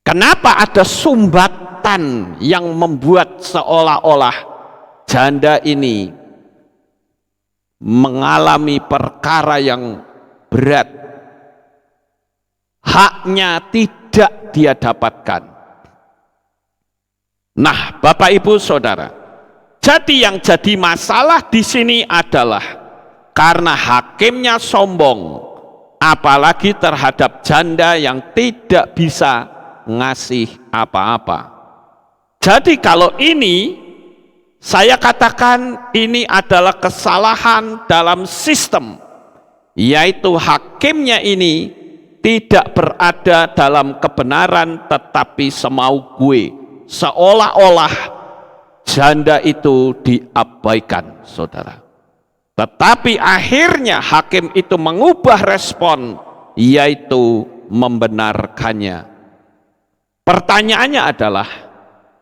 Kenapa ada sumbatan yang membuat seolah-olah janda ini mengalami perkara yang berat, haknya tidak dia dapatkan? Nah, Bapak Ibu Saudara, jadi yang jadi masalah di sini adalah karena hakimnya sombong, apalagi terhadap janda yang tidak bisa ngasih apa-apa. Jadi kalau ini saya katakan ini adalah kesalahan dalam sistem, yaitu hakimnya ini tidak berada dalam kebenaran tetapi semau gue, seolah-olah janda itu diabaikan, saudara. Tetapi akhirnya hakim itu mengubah respon, yaitu membenarkannya. Pertanyaannya adalah,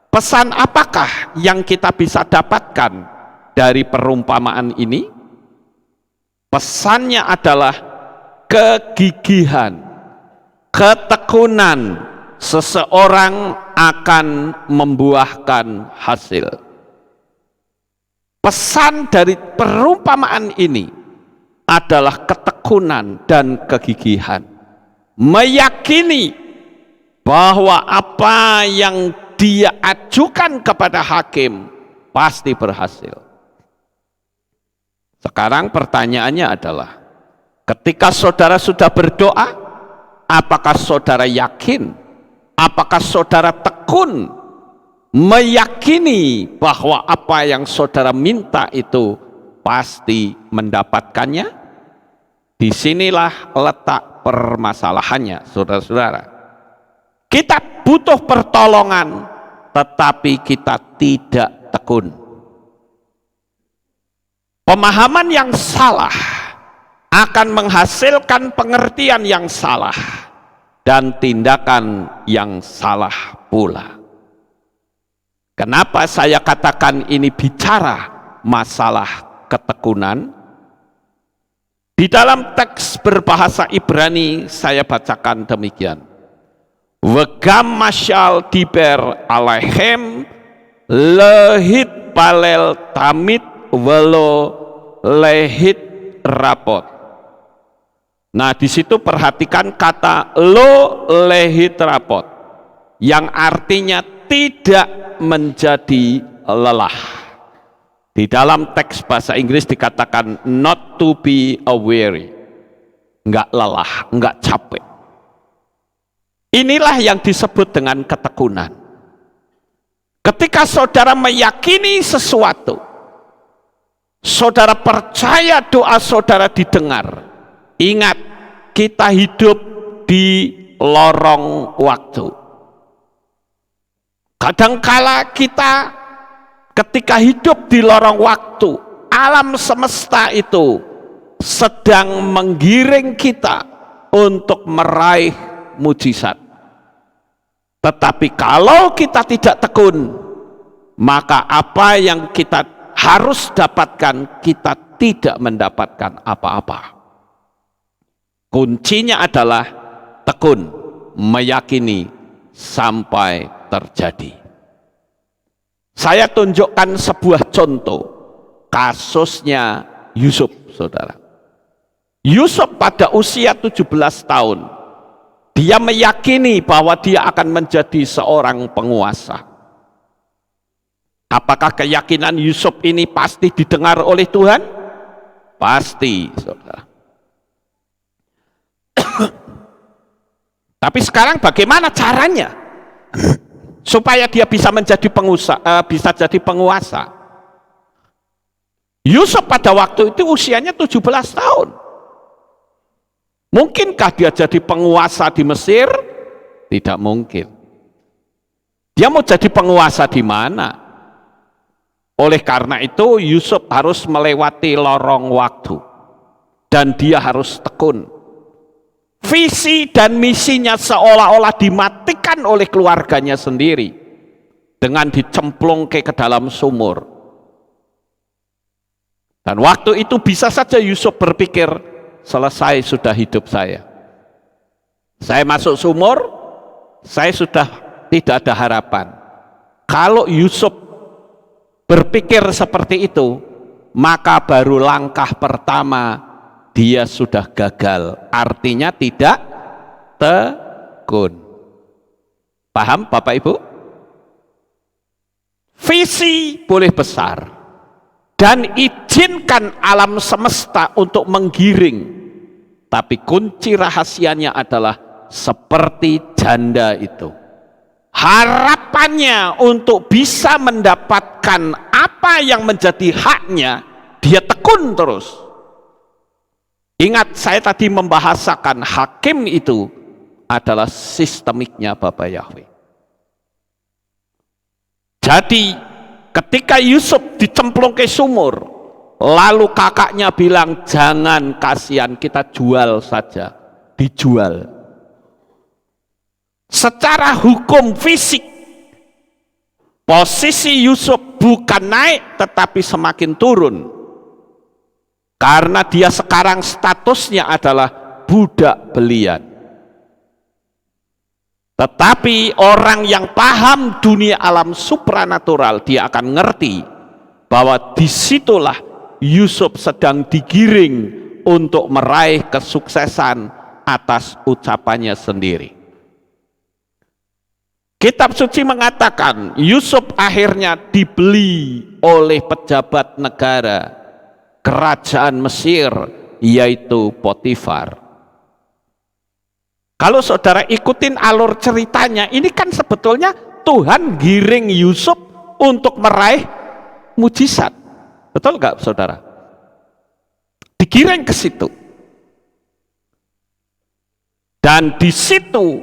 pesan apakah yang kita bisa dapatkan dari perumpamaan ini? Pesannya adalah kegigihan, ketekunan seseorang akan membuahkan hasil. Pesan dari perumpamaan ini adalah ketekunan dan kegigihan, meyakini bahwa apa yang dia ajukan kepada hakim pasti berhasil. Sekarang pertanyaannya adalah, ketika saudara sudah berdoa, apakah saudara yakin, apakah saudara tekun meyakini bahwa apa yang saudara minta itu pasti mendapatkannya? Disinilah letak permasalahannya, saudara-saudara. Kita butuh pertolongan, tetapi kita tidak tekun. Pemahaman yang salah akan menghasilkan pengertian yang salah dan tindakan yang salah pula. Kenapa saya katakan ini bicara masalah ketekunan? Di dalam teks berbahasa Ibrani saya bacakan demikian. Wegam masyal diber alaihem lehit palel tamit welo lehit rapot. Nah, di situ perhatikan kata lo lehit rapot, yang artinya tidak menjadi lelah. Di dalam teks bahasa Inggris dikatakan not to be weary, enggak lelah, enggak capek. Inilah yang disebut dengan ketekunan. Ketika saudara meyakini sesuatu, saudara percaya doa saudara didengar. Ingat, kita hidup di lorong waktu. Kadangkala kita ketika hidup di lorong waktu, alam semesta itu sedang menggiring kita untuk meraih mujizat. Tetapi kalau kita tidak tekun, maka apa yang kita harus dapatkan, kita tidak mendapatkan apa-apa. Kuncinya adalah tekun, meyakini sampai terjadi. Saya tunjukkan sebuah contoh, kasusnya Yusuf, saudara. Yusuf pada usia 17 tahun, dia meyakini bahwa dia akan menjadi seorang penguasa. Apakah keyakinan Yusuf ini pasti didengar oleh Tuhan? Pasti, saudara. Tapi sekarang bagaimana caranya supaya dia bisa menjadi bisa jadi penguasa? Yusuf pada waktu itu usianya 17 tahun. Mungkinkah dia jadi penguasa di Mesir? Tidak mungkin. Dia mau jadi penguasa di mana? Oleh karena itu Yusuf harus melewati lorong waktu dan dia harus tekun. Visi dan misinya seolah-olah dimatikan oleh keluarganya sendiri dengan dicemplung ke dalam sumur. Dan waktu itu bisa saja Yusuf berpikir, selesai sudah hidup saya. Saya masuk sumur, saya sudah tidak ada harapan. Kalau Yusuf berpikir seperti itu, maka baru langkah pertama dia sudah gagal. Artinya tidak tekun. Paham Bapak Ibu? Visi boleh besar dan izinkan alam semesta untuk menggiring, tapi kunci rahasianya adalah seperti janda itu. Harapannya untuk bisa mendapatkan apa yang menjadi haknya, dia tekun terus. Ingat, saya tadi membahasakan hakim itu adalah sistemiknya Bapak Yahweh. Jadi ketika Yusuf dicemplung ke sumur, lalu kakaknya bilang, jangan, kasihan, kita jual saja. Dijual. Secara hukum fisik, posisi Yusuf bukan naik tetapi semakin turun. Karena dia sekarang statusnya adalah budak belian. Tetapi orang yang paham dunia alam supranatural, dia akan ngerti bahwa disitulah Yusuf sedang digiring untuk meraih kesuksesan atas ucapannya sendiri. Kitab suci mengatakan Yusuf akhirnya dibeli oleh pejabat negara kerajaan Mesir, yaitu Potifar. Kalau saudara ikutin alur ceritanya, ini kan sebetulnya Tuhan giring Yusuf untuk meraih mujizat. Betul nggak saudara? Digiring ke situ. Dan di situ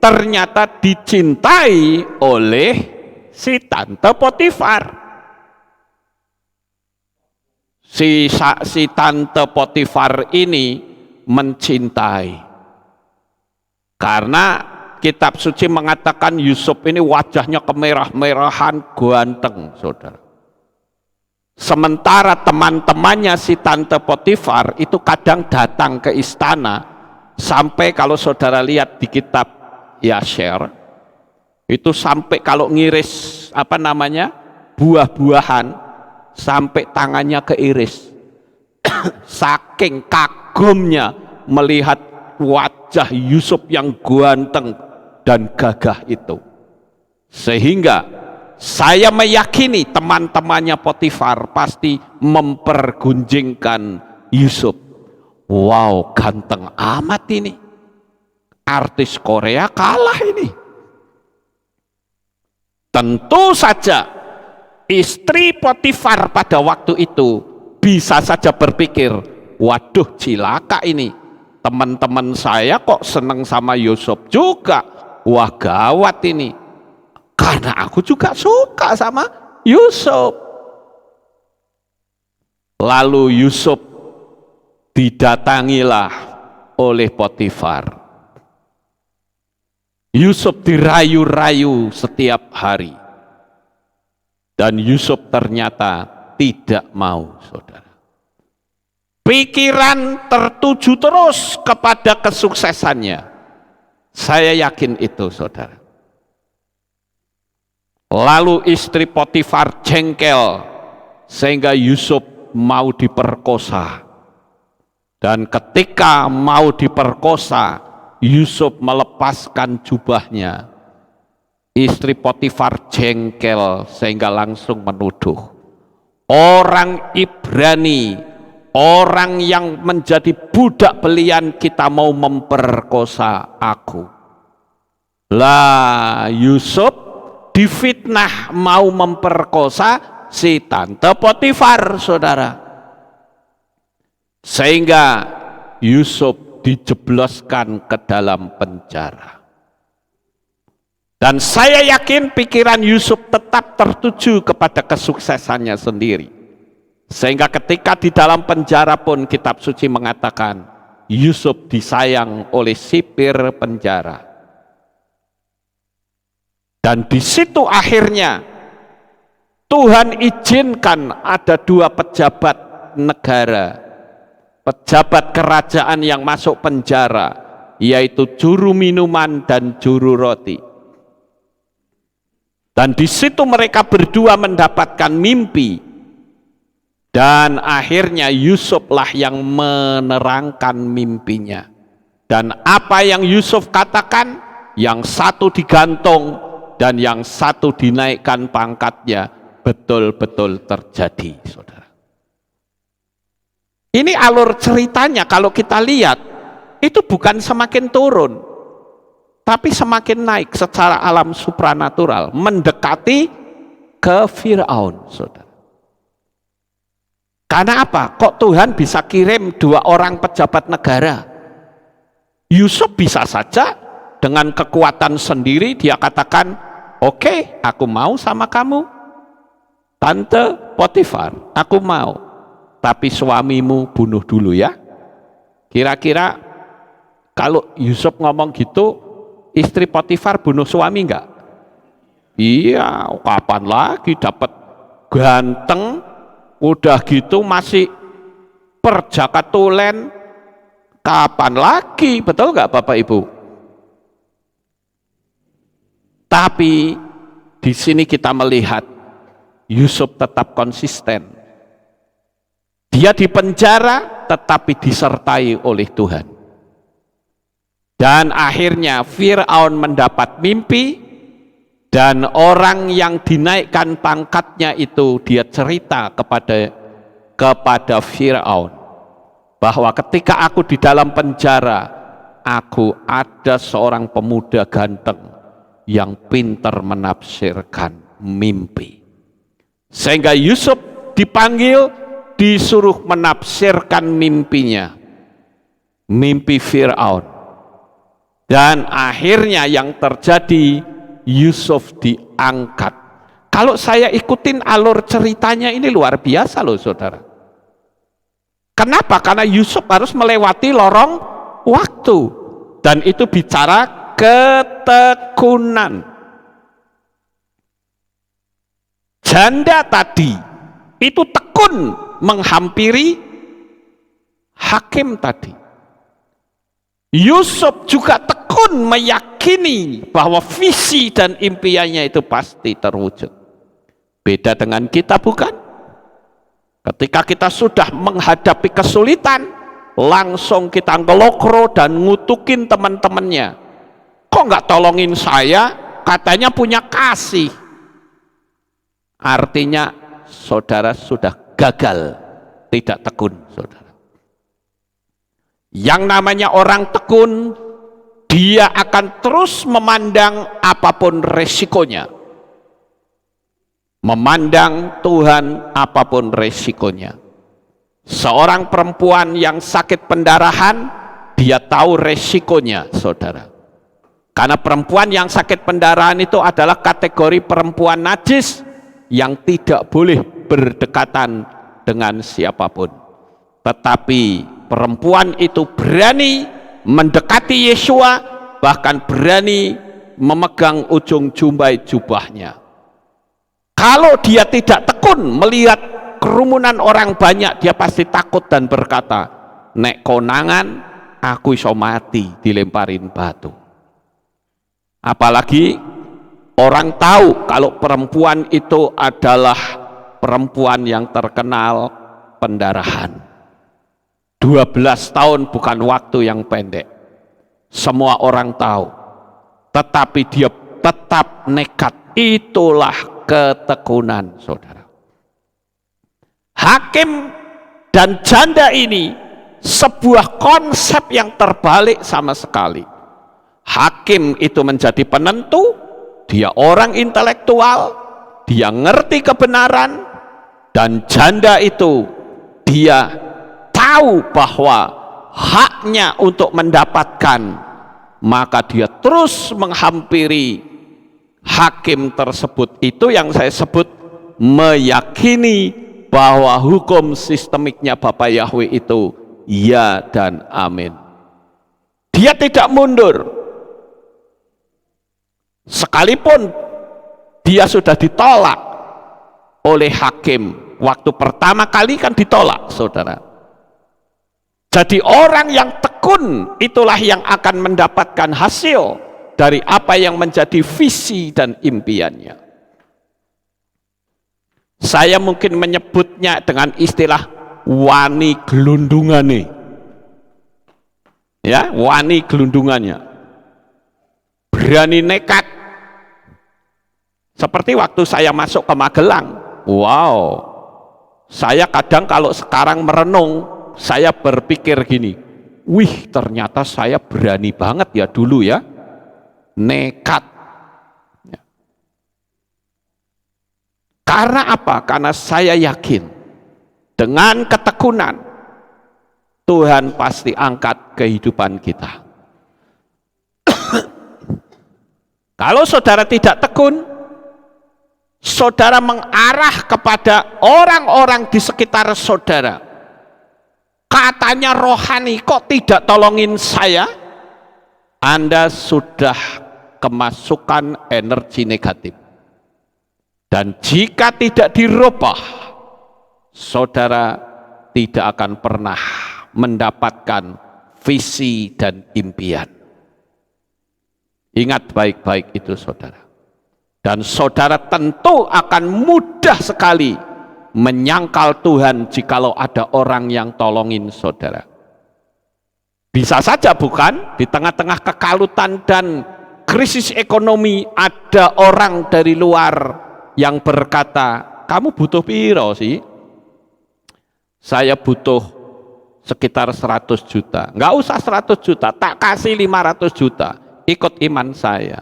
ternyata dicintai oleh si tante Potifar. Si tante Potifar ini mencintai. Karena kitab suci mengatakan Yusuf ini wajahnya kemerah-merahan, ganteng, saudara. Sementara teman-temannya si tante Potifar itu kadang datang ke istana, sampai kalau saudara lihat di kitab Yasher, itu sampai kalau ngiris buah-buahan, sampai tangannya keiris. Saking kagumnya melihat wajah Yusuf yang ganteng dan gagah itu, sehingga saya meyakini teman-temannya Potifar pasti mempergunjingkan Yusuf. Wow, ganteng amat ini, artis Korea kalah ini. Tentu saja istri Potifar pada waktu itu bisa saja berpikir, waduh cilaka ini, teman-teman saya kok seneng sama Yusuf juga, wah gawat ini, karena aku juga suka sama Yusuf. Lalu Yusuf didatangilah oleh Potifar. Yusuf dirayu-rayu setiap hari. Dan Yusuf ternyata tidak mau, saudara. Pikiran tertuju terus kepada kesuksesannya. Saya yakin itu, saudara. Lalu istri Potifar jengkel sehingga Yusuf mau diperkosa. Dan ketika mau diperkosa, Yusuf melepaskan jubahnya. Istri Potifar jengkel sehingga langsung menuduh, orang Ibrani, orang yang menjadi budak belian kita mau memperkosa aku. Lah Yusuf difitnah mau memperkosa si tante Potifar, saudara. Sehingga Yusuf dijebloskan ke dalam penjara. Dan saya yakin pikiran Yusuf tetap tertuju kepada kesuksesannya sendiri. Sehingga ketika di dalam penjara pun kitab suci mengatakan Yusuf disayang oleh sipir penjara. Dan di situ akhirnya Tuhan izinkan ada dua pejabat negara, pejabat kerajaan yang masuk penjara, yaitu juru minuman dan juru roti. Dan di situ mereka berdua mendapatkan mimpi. Dan akhirnya Yusuflah yang menerangkan mimpinya. Dan apa yang Yusuf katakan, yang satu digantung dan yang satu dinaikkan pangkatnya, betul-betul terjadi, saudara. Ini alur ceritanya kalau kita lihat, itu bukan semakin turun, tapi semakin naik secara alam supranatural, mendekati ke Firaun, saudara. Karena apa? Kok Tuhan bisa kirim dua orang pejabat negara? Yusuf bisa saja dengan kekuatan sendiri dia katakan, oke, aku mau sama kamu, tante Potifar, aku mau. Tapi suamimu bunuh dulu ya. Kira-kira kalau Yusuf ngomong gitu, istri Potifar bunuh suami enggak? Iya, kapan lagi dapat ganteng, udah gitu masih perjaka tulen, kapan lagi, betul enggak Bapak Ibu? Tapi di sini kita melihat Yusuf tetap konsisten. Dia dipenjara tetapi disertai oleh Tuhan. Dan akhirnya Firaun mendapat mimpi, dan orang yang dinaikkan pangkatnya itu dia cerita kepada Firaun bahwa ketika aku di dalam penjara, aku ada seorang pemuda ganteng yang pintar menafsirkan mimpi. Sehingga Yusuf dipanggil, disuruh menafsirkan mimpinya, mimpi Firaun. Dan akhirnya yang terjadi, Yusuf diangkat. Kalau saya ikutin alur ceritanya ini luar biasa loh saudara. Kenapa? Karena Yusuf harus melewati lorong waktu. Dan itu bicara ketekunan. Janda tadi itu tekun menghampiri hakim tadi. Yusuf juga tekun meyakini bahwa visi dan impiannya itu pasti terwujud. Beda dengan kita, bukan? Ketika kita sudah menghadapi kesulitan, langsung kita ngelokro dan ngutukin teman-temannya. Kok nggak tolongin saya? Katanya punya kasih. Artinya saudara sudah gagal, tidak tekun, saudara. Yang namanya orang tekun, dia akan terus memandang apapun resikonya. memandang Tuhan apapun resikonya. Seorang perempuan yang sakit pendarahan, dia tahu resikonya, saudara. Karena perempuan yang sakit pendarahan itu adalah kategori perempuan najis yang tidak boleh berdekatan dengan siapapun. Tetapi perempuan itu berani mendekati Yesua, bahkan berani memegang ujung jumbai jubahnya. Kalau dia tidak tekun melihat kerumunan orang banyak, dia pasti takut dan berkata, nek konangan aku iso mati dilemparin batu. Apalagi orang tahu kalau perempuan itu adalah perempuan yang terkenal pendarahan. 12 tahun bukan waktu yang pendek. Semua orang tahu. Tetapi dia tetap nekat. Itulah ketekunan, saudara. Hakim dan janda ini sebuah konsep yang terbalik sama sekali. Hakim itu menjadi penentu, dia orang intelektual, dia ngerti kebenaran, dan janda itu dia tahu bahwa haknya untuk mendapatkan, maka dia terus menghampiri hakim tersebut. Itu yang saya sebut meyakini bahwa hukum sistemiknya Bapak Yahweh itu ya dan amin. Dia tidak mundur. Sekalipun dia sudah ditolak oleh hakim. Waktu pertama kali kan ditolak, saudara. Jadi orang yang tekun itulah yang akan mendapatkan hasil dari apa yang menjadi visi dan impiannya. Saya mungkin menyebutnya dengan istilah wani gelundungane. Ya, wani gelundungannya. Berani nekat. Seperti waktu saya masuk ke Magelang. Wow. Saya kadang kalau sekarang merenung, saya berpikir gini, wih ternyata saya berani banget ya dulu ya. Nekat. Ya. Karena apa? Karena saya yakin dengan ketekunan Tuhan pasti angkat kehidupan kita. Kalau saudara tidak tekun, saudara mengarah kepada orang-orang di sekitar saudara. Katanya rohani, kok tidak tolongin saya? Anda sudah kemasukan energi negatif. Dan jika tidak dirubah, saudara tidak akan pernah mendapatkan visi dan impian. Ingat baik-baik itu, saudara. Dan saudara tentu akan mudah sekali menyangkal Tuhan jikalau ada orang yang tolongin saudara. Bisa saja bukan, di tengah-tengah kekalutan dan krisis ekonomi ada orang dari luar yang berkata, kamu butuh piro sih? Saya butuh sekitar 100 juta. Nggak usah 100 juta, tak kasih 500 juta. Ikut iman saya.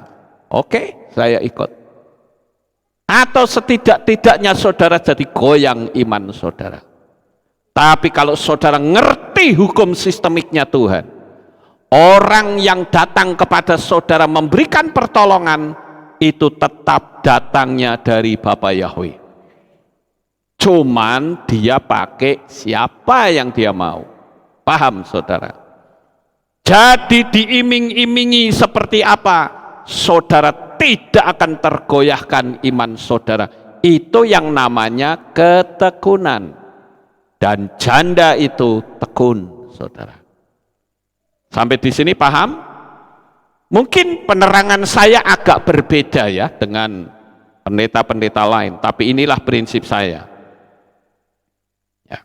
Oke, saya ikut. Atau setidak-tidaknya saudara jadi goyang iman saudara. Tapi kalau saudara ngerti hukum sistemiknya Tuhan, orang yang datang kepada saudara memberikan pertolongan, itu tetap datangnya dari Bapa Yahweh. Cuman dia pakai siapa yang dia mau. Paham saudara? Jadi diiming-imingi seperti apa, saudara tidak akan tergoyahkan iman saudara. Itu yang namanya ketekunan. Dan janda itu tekun, saudara. Sampai di sini paham? Mungkin penerangan saya agak berbeda ya dengan pendeta-pendeta lain, tapi inilah prinsip saya. Ya.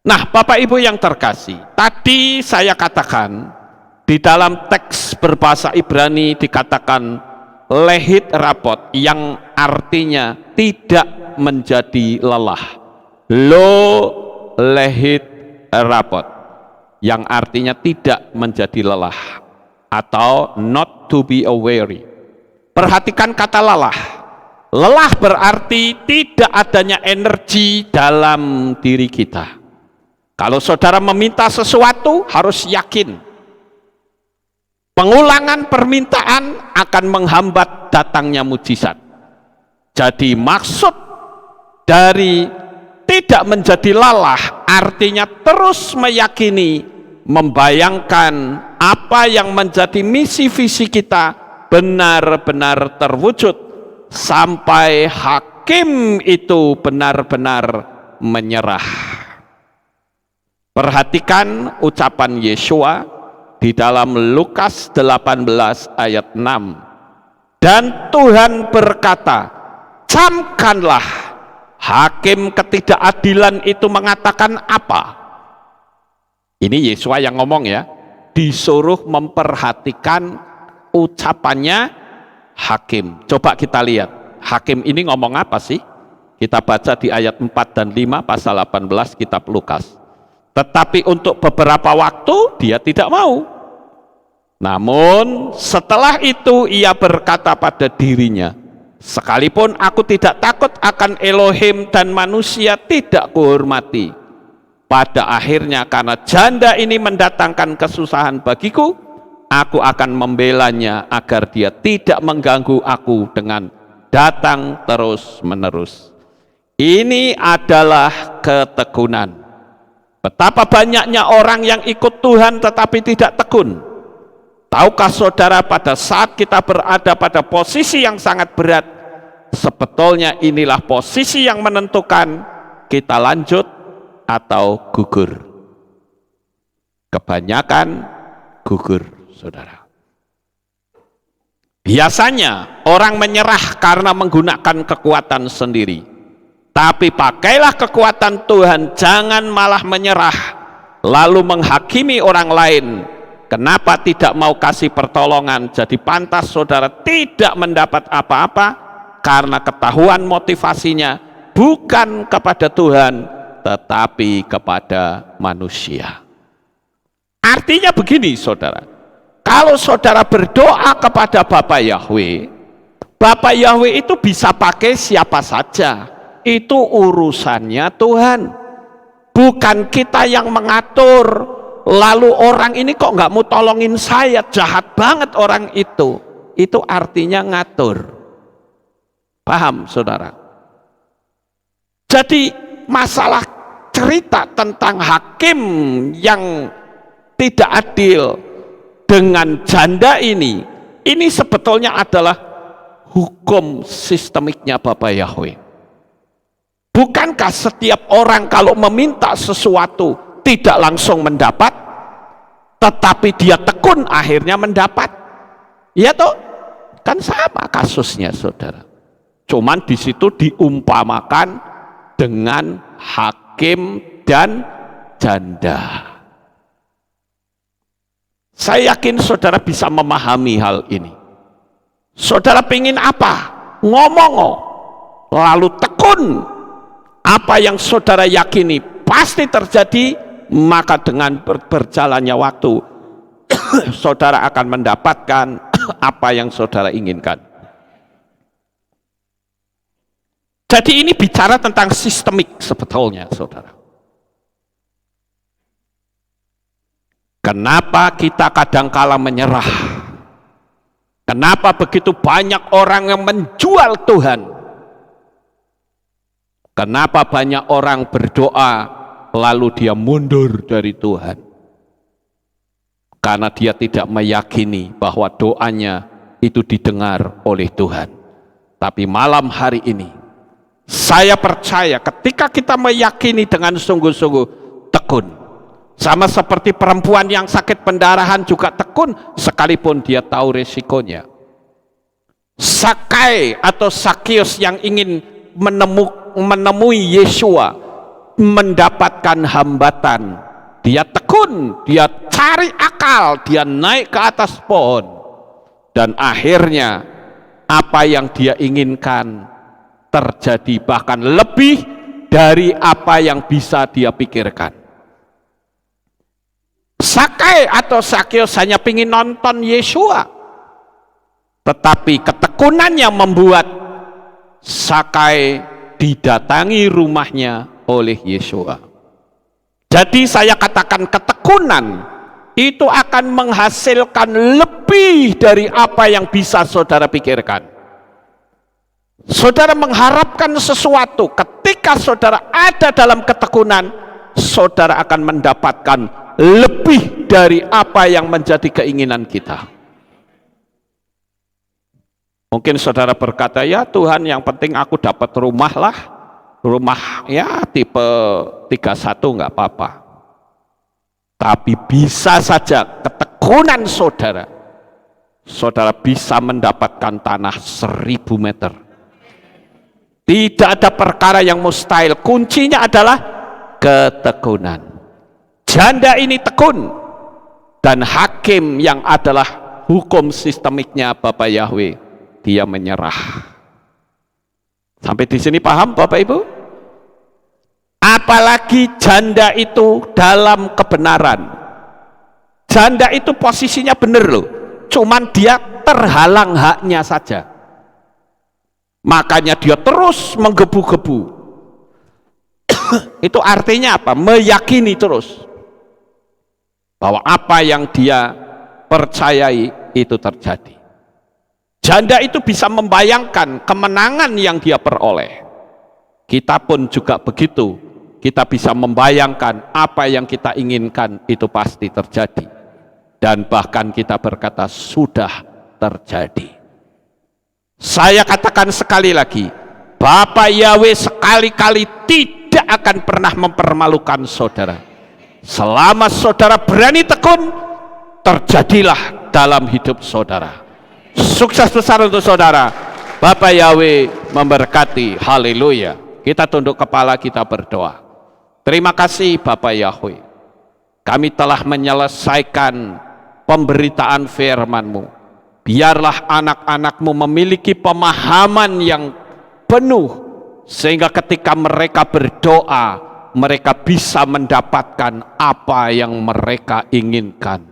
Nah, Bapak Ibu yang terkasih, tadi saya katakan di dalam teks berbahasa Ibrani dikatakan lehit rapot, yang artinya tidak menjadi lelah. Lo lehit rapot, yang artinya tidak menjadi lelah atau not to be weary. Perhatikan kata lelah. Lelah berarti tidak adanya energi dalam diri kita. Kalau saudara meminta sesuatu, harus yakin. Pengulangan permintaan akan menghambat datangnya mujizat. Jadi maksud dari tidak menjadi lelah, artinya terus meyakini, membayangkan apa yang menjadi misi visi kita benar-benar terwujud, sampai hakim itu benar-benar menyerah. Perhatikan ucapan Yeshua di dalam Lukas 18 ayat 6. Dan Tuhan berkata, camkanlah, hakim ketidakadilan itu mengatakan apa? Ini Yeshua yang ngomong ya, disuruh memperhatikan ucapannya hakim. Coba kita lihat, hakim ini ngomong apa sih? Kita baca di ayat 4 dan 5 pasal 18 kitab Lukas. Tetapi untuk beberapa waktu dia tidak mau. Namun setelah itu ia berkata pada dirinya, sekalipun aku tidak takut akan Elohim dan manusia tidak kuhormati. Pada akhirnya karena janda ini mendatangkan kesusahan bagiku, aku akan membelanya agar dia tidak mengganggu aku dengan datang terus-menerus. Ini adalah ketekunan. Betapa banyaknya orang yang ikut Tuhan tetapi tidak tekun. Tahukah saudara, pada saat kita berada pada posisi yang sangat berat, sebetulnya inilah posisi yang menentukan kita lanjut atau gugur. Kebanyakan gugur, saudara. Biasanya orang menyerah karena menggunakan kekuatan sendiri. Tapi pakailah kekuatan Tuhan, jangan malah menyerah lalu menghakimi orang lain. Kenapa tidak mau kasih pertolongan? Jadi pantas saudara tidak mendapat apa-apa karena ketahuan motivasinya bukan kepada Tuhan tetapi kepada manusia. Artinya begini saudara, kalau saudara berdoa kepada Bapa Yahweh, Bapa Yahweh itu bisa pakai siapa saja. Itu urusannya Tuhan, bukan kita yang mengatur. Lalu orang ini kok nggak mau tolongin saya, jahat banget orang itu. Itu artinya ngatur. Paham saudara? Jadi masalah cerita tentang hakim yang tidak adil dengan janda ini sebetulnya adalah hukum sistemiknya Bapa Yahweh. Bukankah setiap orang kalau meminta sesuatu tidak langsung mendapat, tetapi dia tekun akhirnya mendapat? Ya toh, kan sama kasusnya saudara. Cuman di situ diumpamakan dengan hakim dan janda. Saya yakin saudara bisa memahami hal ini. Saudara pingin apa? Ngomong, lalu tekun. Apa yang saudara yakini pasti terjadi, maka dengan berjalannya waktu saudara akan mendapatkan apa yang saudara inginkan. Jadi ini bicara tentang sistemik sebetulnya saudara. Kenapa kita kadangkala menyerah? Kenapa begitu banyak orang yang menjual Tuhan? Kenapa banyak orang berdoa lalu dia mundur dari Tuhan? Karena dia tidak meyakini bahwa doanya itu didengar oleh Tuhan. Tapi malam hari ini saya percaya ketika kita meyakini dengan sungguh-sungguh, tekun, sama seperti perempuan yang sakit pendarahan juga tekun sekalipun dia tahu resikonya. Sakai atau Sakius yang ingin menemui Yeshua mendapatkan hambatan, dia tekun, dia cari akal, dia naik ke atas pohon, dan akhirnya apa yang dia inginkan terjadi, bahkan lebih dari apa yang bisa dia pikirkan. Sakai atau Sakius hanya ingin nonton Yeshua, tetapi ketekunannya membuat Sakai didatangi rumahnya oleh Yeshua. Jadi saya katakan ketekunan itu akan menghasilkan lebih dari apa yang bisa saudara pikirkan. Saudara mengharapkan sesuatu, ketika saudara ada dalam ketekunan, saudara akan mendapatkan lebih dari apa yang menjadi keinginan kita. Mungkin saudara berkata, ya Tuhan, yang penting aku dapat rumah lah. Rumah ya tipe 31 nggak apa-apa. Tapi bisa saja ketekunan saudara, saudara bisa mendapatkan tanah 1000 meter. Tidak ada perkara yang mustahil. Kuncinya adalah ketekunan. Janda ini tekun, dan hakim yang adalah hukum sistemiknya Bapak Yahweh, dia menyerah. Sampai di sini paham Bapak Ibu? Apalagi janda itu dalam kebenaran. Janda itu posisinya benar loh, cuman dia terhalang haknya saja. Makanya dia terus menggebu-gebu. Itu artinya apa? Meyakini terus bahwa apa yang dia percayai itu terjadi. Janda itu bisa membayangkan kemenangan yang dia peroleh. Kita pun juga begitu. Kita bisa membayangkan apa yang kita inginkan itu pasti terjadi. Dan bahkan kita berkata sudah terjadi. Saya katakan sekali lagi, Bapak Yahweh sekali-kali tidak akan pernah mempermalukan saudara. Selama saudara berani tekun, terjadilah dalam hidup saudara. Sukses besar untuk saudara. Bapak Yahweh memberkati. Haleluya. Kita tunduk kepala, kita berdoa. Terima kasih Bapak Yahweh. Kami telah menyelesaikan pemberitaan firman-Mu. Biarlah anak-anak-Mu memiliki pemahaman yang penuh, sehingga ketika mereka berdoa, mereka bisa mendapatkan apa yang mereka inginkan.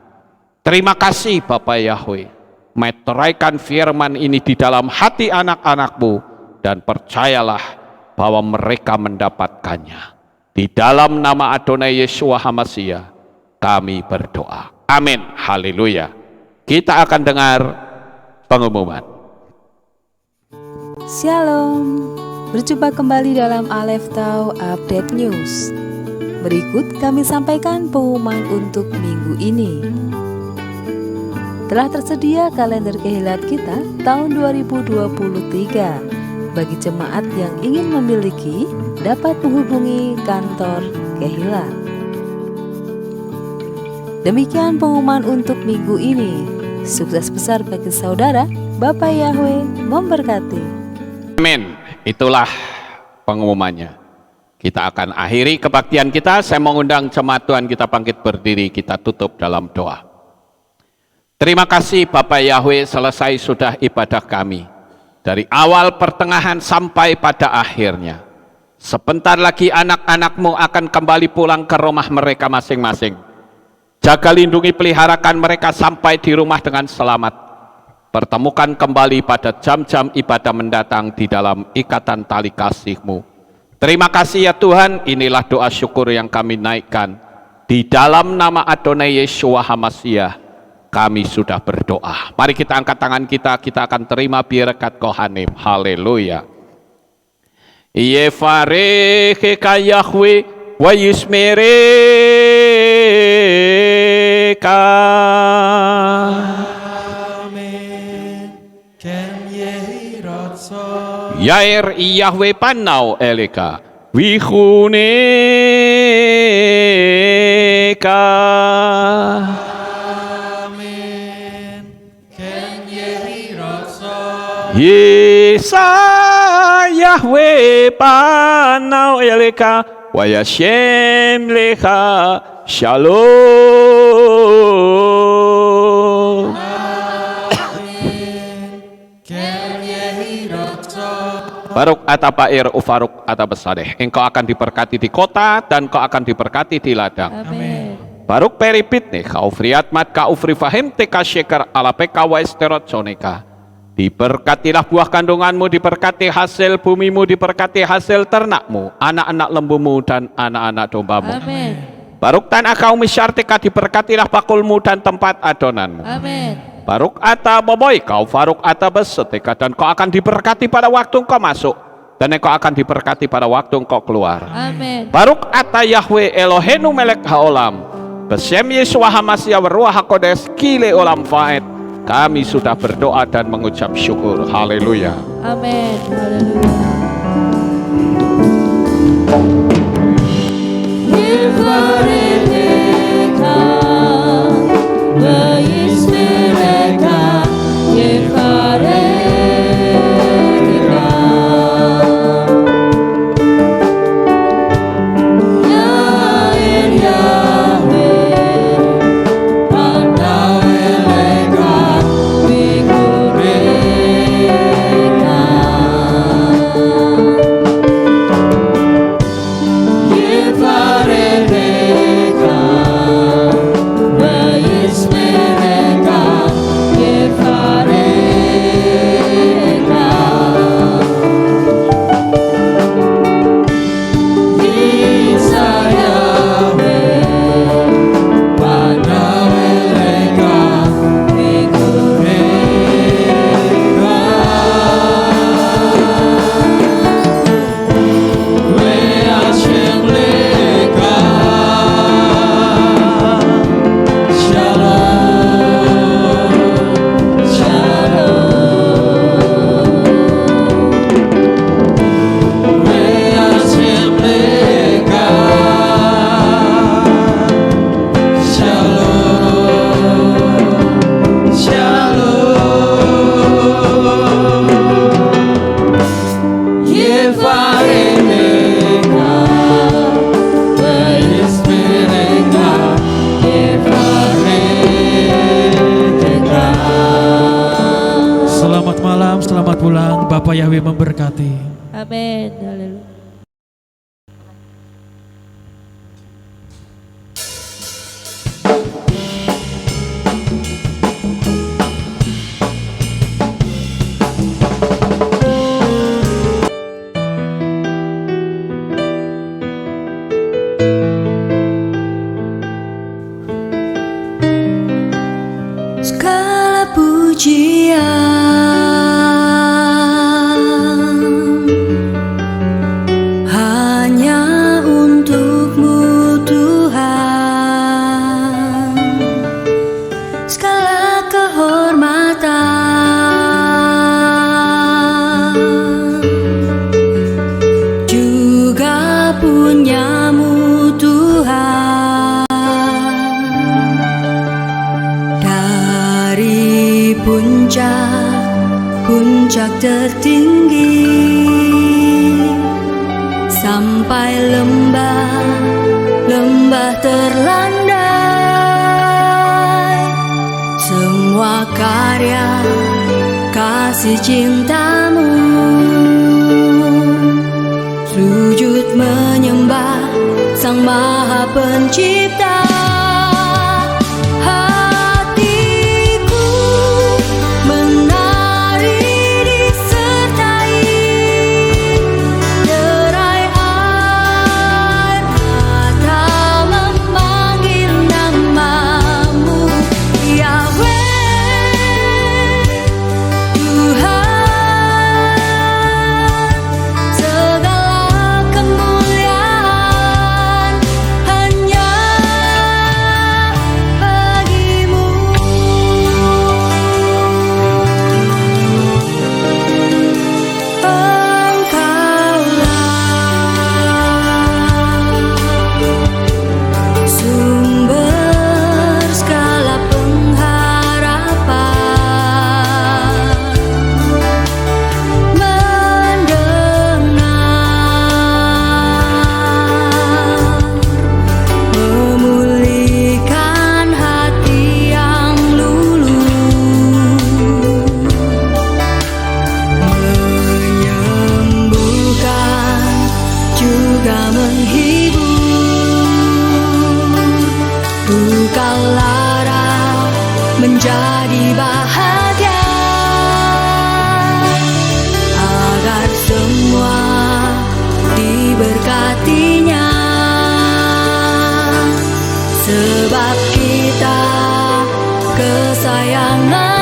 Terima kasih Bapak Yahweh. Meteraikan firman ini di dalam hati anak-anak-Mu, dan percayalah bahwa mereka mendapatkannya. Di dalam nama Adonai Yeshua HaMashiach kami berdoa. Amin. Haleluya. Kita akan dengar pengumuman. Shalom. Berjumpa kembali dalam Aleph Tau Update News. Berikut kami sampaikan pengumuman untuk minggu ini. Telah tersedia kalender kehilat kita tahun 2023. Bagi jemaat yang ingin memiliki, dapat menghubungi kantor kehilat. Demikian pengumuman untuk minggu ini. Sukses besar bagi saudara. Bapak Yahweh memberkati. Amin. Itulah pengumumannya. Kita akan akhiri kebaktian kita. Saya mengundang jemaat Tuhan kita bangkit berdiri, kita tutup dalam doa. Terima kasih Bapak Yahweh, selesai sudah ibadah kami. Dari awal pertengahan sampai pada akhirnya. Sebentar lagi anak-anak-Mu akan kembali pulang ke rumah mereka masing-masing. Jaga, lindungi, peliharakan mereka sampai di rumah dengan selamat. Pertemukan kembali pada jam-jam ibadah mendatang di dalam ikatan tali kasih-Mu. Terima kasih ya Tuhan, inilah doa syukur yang kami naikkan. Di dalam nama Adonai Yeshua HaMashiach kami sudah berdoa. Mari kita angkat tangan kita akan terima berkat Kohanim. Haleluya. Yevarecheka Yahweh wa yismereka. Amen. Ken yehi rotso. Yair Yahweh panau eleka. Wihuneka. Yesa Yahweh panau eleka wa yashem lecha shalom. Baruk atapair ufaruk atabesadeh. Engkau akan diberkati di kota dan engkau akan diberkati di ladang. Amin. Baruk peripit nih kau friat mat kau frifahim teka syekar ala peka wa esterot soneka. Diberkatilah buah kandunganmu, diberkati hasil bumimu, diberkati hasil ternakmu, anak-anak lembumu dan anak-anak dombamu. Amin. Baruk tanah kaum syartika, diberkatilah bakulmu dan tempat adonanmu. Amin. Baruk ata boboy kau faruk ata besetika, dan kau akan diberkati pada waktu engkau masuk, dan engkau akan diberkati pada waktu engkau keluar. Amin. Baruk ata Yahweh Elohenu melek haolam, besem Yeshua Hamasya Ruach HaKodes kile olam faed. Kami sudah berdoa dan mengucap syukur. Haleluya. Amin. Haleluya. Selamat pulang, Bapak Yahweh memberkati. Amin. Haleluya. Segala pujian puncak tertinggi sampai lembah terlandai, semua karya kasih cintamu, sujud menyembah Sang Maha Pencipta. Menjadi bahagia. semua diberkatinya, sebab kita kesayangan